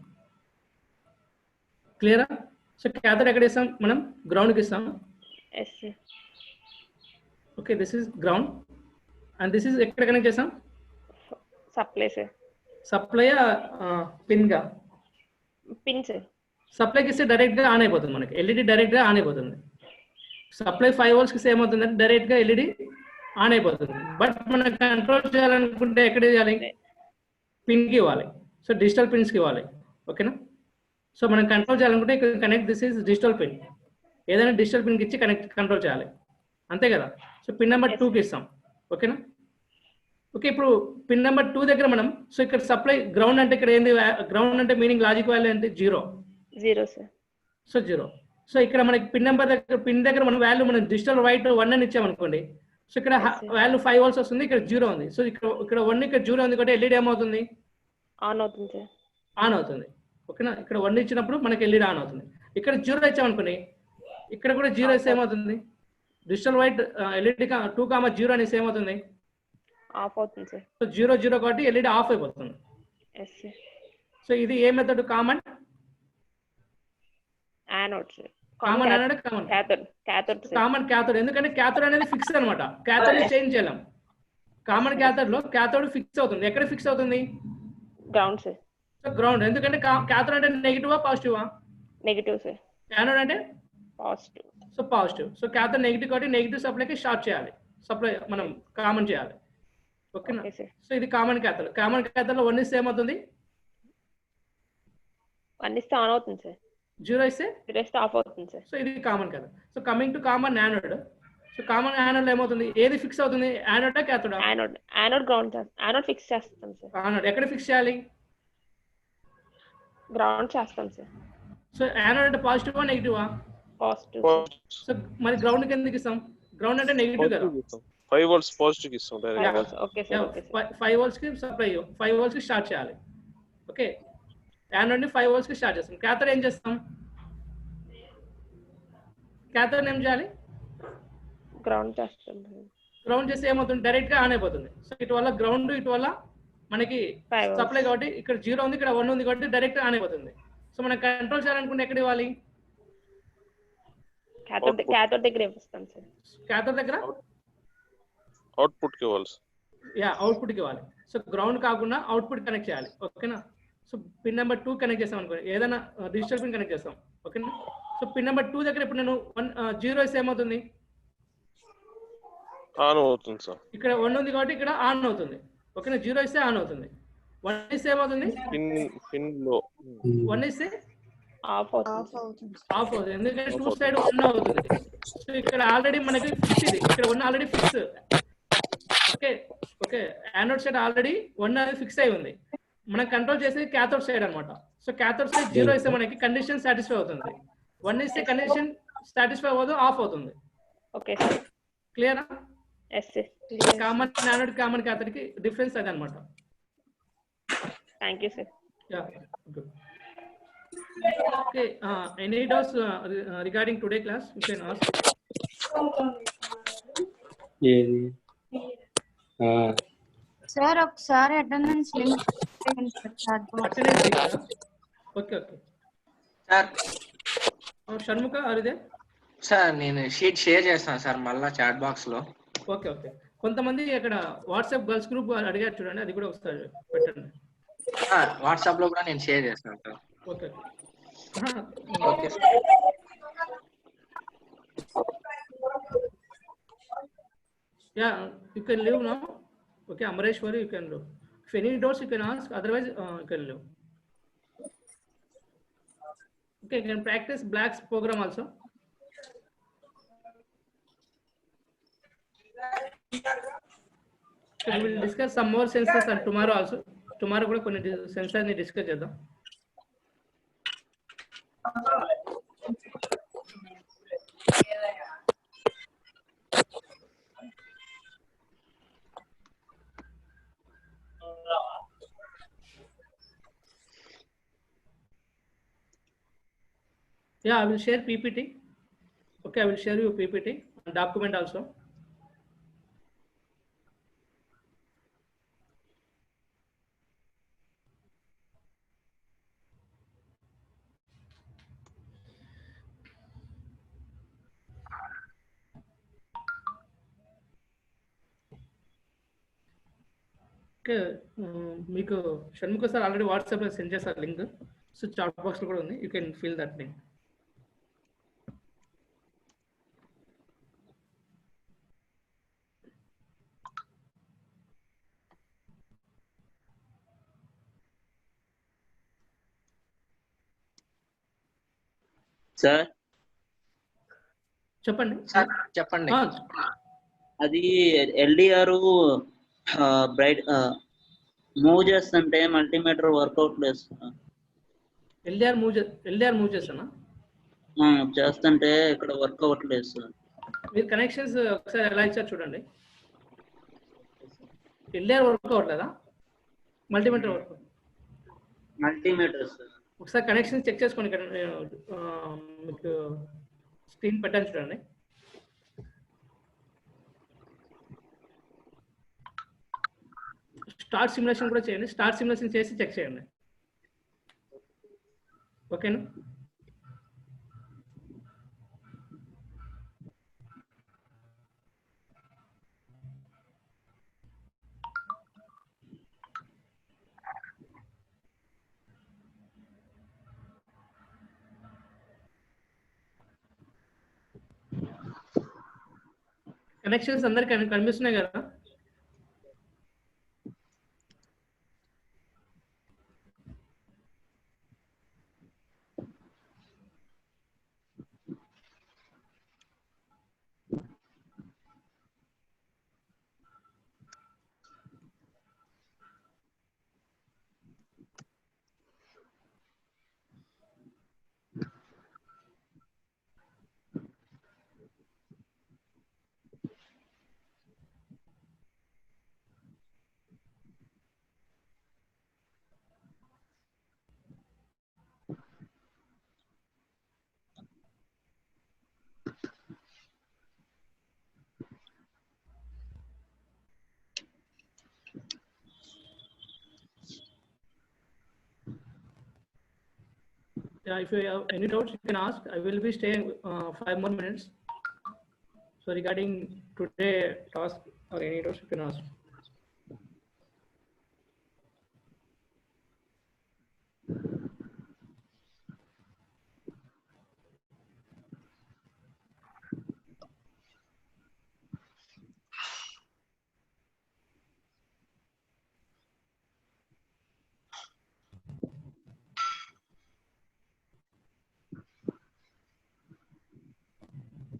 క్లియరా? సో క్యాథోడ్ ఎక్కడ ఇస్తాం మనం? గ్రౌండ్ కి ఇస్తాం. Yes sir. Okay, this is ground and this is ఎక్కడ కనెక్ట్ చేస్తాం? Supply sir. సప్లై పిన్ గా? Pin sir. సప్లైకి ఇస్తే డైరెక్ట్ గా ఆన్ అయిపోతుంది మనకి. LED డైరెక్ట్ గా ఆన్ అయిపోతుంది. సప్లై 5 volts కి సేమ్ అవుతుందంటే డైరెక్ట్ గా ఎల్ఈడి ఆన్ అయిపోతుంది. బట్ మనం కంట్రోల్ చేయాలనుకుంటే ఎక్కడ చేయాలి? పిన్ కి ఇవ్వాలి. సో డిజిటల్ పిన్స్ కి ఇవ్వాలి. ఓకేనా? సో మనం కంట్రోల్ చేయాలనుకుంటే ఇక్కడ connect this is digital pin. ఏదైనా డిజిటల్ పిన్ కి ఇచ్చి కంట్రోల్ చేయాలి. అంతే కదా? సో పిన్ నెంబర్ 2 కి ఇస్తాం. ఓకేనా? ఓకే, ఇప్పుడు పిన్ నెంబర్ 2 దగ్గర మనం సో ఇక్కడ సప్లై గ్రౌండ్ అంటే ఇక్కడ ఏంది? గ్రౌండ్ అంటే మీనింగ్ లాజిక్ వాల్యూ అంటే 0. సార్. సో 0. సో ఇక్కడ మనకి పిన్ నెంబర్ దగ్గర మన వాల్యూ మనం డిజిటల్ వైట్ 1 అని ఇచ్చామనుకోండి. సో ఇక్కడ వాల్యూ 5 volts వస్తుంది, ఇక్కడ 0 ఉంది. సో ఇక్కడ 1 ఇక్కడ 0 ఉంది కాబట్టి ఎల్ఈడి ఏమవుతుంది? ఆన్ అవుతుంది సార్. ఆన్ అవుతుంది. ఓకేనా? ఇక్కడ 1 ఇచ్చినప్పుడు మనకి ఎల్ఈడి ఆన్ అవుతుంది. ఇక్కడ 0 ఇచ్చామనుకోండి, ఇక్కడ కూడా 0 ఇస్తే ఏమవుతుంది? డిజిటల్ వైట్ ఎల్ఈడి 2,0 అనేసి ఏమవుతుంది? ఆఫ్ అవుతుంది సార్. సో 0 0 కాబట్టి ఎల్ఈడి ఆఫ్ అయిపోతుంది. సో ఇది ఏ method? Common anode sir. Common anode, common cathode. ఎందుకంటే క్యాథోడ్ అనేది ఫిక్స్ అనమాట. క్యాథోడ్ చేంజ్ చేయలేం. కామన్ క్యాథోడ్ లో క్యాథోడ్ ఫిక్స్ అవుతుంది. ఎక్కడ ఫిక్స్ అవుతుంది? Ground sir. So ground. ఎందుకంటే క్యాథోడ్ అంటే నెగిటివా పాజిటివా? Negative sir. యానోడ్ అంటే positive. So positive. So cathode negative కాబట్టి నెగిటివ్ సప్లైకి షార్ట్ చేయాలి, సప్లై మనం కామన్ చేయాలి. ఓకేనా? సో ఇది కామన్ క్యాథోడ్. కామన్ క్యాథోడ్ లో 1 ఇస్తే ఏమవుతుంది? 1 ఇస్తే ఆన్ అవుతుంది సార్. 0 ఇస్తే ఆఫ్ అవుతుంది సార్. సో ఇది common cathode. So coming to common anode. So common anode లో ఏమవుతుంది? ఏది ఫిక్స్ అవుతుంది? యానోడా క్యాథోడా? Anode ground sir. Anode fix చేస్తాం సార్. యానోడ్ ఎక్కడ ఫిక్స్ చేయాలి? గ్రౌండ్ చేస్తాం సార్. సో యానోడ్ అంటే పాజిటివా నెగిటివా? పాజిటివ్. సో మరి గ్రౌండ్ కి ఎందుకు ఇస్తాం? గ్రౌండ్ అంటే నెగిటివ్ కదా. 5 volts పాజిటివ్ కి ఇస్తాం డైరెక్ట్. Okay sir. 5 volts కి సప్లై 5 volts కి స్టార్ట్ చేయాలి. ఓకే, యానోడ్ ని 5 volts కి స్టార్ట్ చేస్తాం. క్యాథోడ్ ఏం చేస్తాం? క్యాథోడ్ ఏం చేయాలి? గ్రౌండ్ చేస్తాం. గ్రౌండ్ చేస్తే ఏమవుతుంది? డైరెక్ట్ గా ఆన్ అయిపోతుంది. సో ఇటు వల్ల గ్రౌండ్, ఇటు వల్ల మనకి సప్లై కాబట్టి ఇక్కడ 0 ఉంది, ఇక్కడ 1 ఉంది కాబట్టి డైరెక్ట్ ఆన్ అయిపోతుంది. సో మనం కంట్రోల్ చేయాలనుకుంటే ఎక్కడ ఇవ్వాలి? క్యాథోడ్ దగ్గర ఇస్తాం సార్. క్యాథోడ్ దగ్గర అవుట్పుట్ కి ఇవ్వాలి. అవుట్పుట్ కి ఇవ్వాలి. సో గ్రౌండ్ కాకుండా అవుట్పుట్ కనెక్ట్ చేయాలి. ఓకేనా? సో పిన్ నెంబర్ 2 కనెక్ట్ చేస్తాం అనుకో, ఏదైనా డిజిటల్ పిన్ కనెక్ట్ చేస్తాం. ఓకేనా? సో పిన్ నెంబర్ 2 దగ్గర ఇప్పుడు నేను 0 ఇస్తే ఏమవుతుంది? ఆన్ అవుతుంది సార్. ఇక్కడ 1 ఉంది కాబట్టి ఇక్కడ ఆన్ అవుతుంది. ఓకేనా? 0 ఇస్తే ఆన్ అవుతుంది. 1 ఇస్తే ఏమవుతుంది? పిన్ లో 1 ఇస్తే ఆఫ్ అవుతుంది. ఆఫ్ అవుతుంది. ఎందుకంటే 2 సైడ్ 1 అవుతుంది. సో ఇక్కడ ఆల్రెడీ మనకి ఫిక్స్, ఇది ఇక్కడ 1 already fix. Okay okay, anode side already 1 అనేది ఫిక్స్ అయి ఉంది. మనం కంట్రోల్ చేసేది క్యాథోడ్ సైడ్ అనమాట. సో క్యాథోడ్ సైడ్ 0 ఇస్తే మనకి కండిషన్ సాటిస్ఫై అవుతుంది. 1 ఇస్తే కండిషన్ సాటిస్ఫై అవ్వదు, ఆఫ్ అవుతుంది. Okay sir. క్లియరా? Yes sir. Common anode common cathode కి డిఫరెన్స్ అది అనమాట. Thank you sir. Yeah, good. Okay, any doubts regarding today class? You can ask. Sir, ఒకసారి attendance link okay okay sir. Shanmukha అరిదే sir నేను sheet share చేస్తాను sir మళ్ళా chat box లో. Okay okay, కొంతమంది అక్కడ వాట్సాప్ గర్ల్స్ గ్రూప్ అడిగారు చూడండి, అది కూడా ఒకసారి పెట్టండి. వాట్సాప్ లో కూడా నేను షేర్ చేస్తాను sir. Okay okay sir. Yeah, you can leave now. Okay, Amareshwari, you can leave. If any doubts, you can ask. Otherwise, you can leave. Okay, you can practice Black's program also. So we will discuss some more sensors and tomorrow also. Tomorrow kuda konni sensors ni discuss cheddam. Yeah, I will share PPT. Okay, I will share you PPT and document also. Okay, మీకు Shanmukha sir already WhatsApp లో send చేశారు link. So chat box లో కూడా ఉంది, you can fill that link. Sir చెప్పండి sir చెప్పండి. అది LDR bright move చేస్తుంటే మల్టీమీటర్ వర్కౌట్ లేదు సార్. ఎల్డిఆర్ మూవ్ చేస్తానా? చేస్తుంటే ఇక్కడ వర్క్ అవ్వట్లేదు సార్. మీరు కనెక్షన్స్ ఒకసారి ఎలా ఇచ్చారు చూడండి. ఎల్డిఆర్ వర్క్ అవ్వట్లేదా? Multimeter work multimeter sir. ఒకసారి కనెక్షన్స్ చెక్ చేసుకోండి. ఇక్కడ మీకు స్క్రీన్ పెట్టాను చూడండి. స్టార్ట్ సిమ్యులేషన్ కూడా చేయండి. స్టార్ట్ సిమ్యులేషన్ చేసి చెక్ చేయండి. ఓకేనా? కనెక్షన్స్ అందరికి కనిపిస్తున్నాయి కదా? If you have any doubts, you can ask. I will be staying 5 more minutes. So regarding today task or any doubts, you can ask.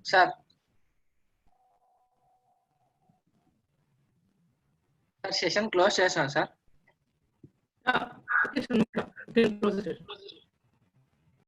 Sir session close చేసాం sir. Okay, close the session.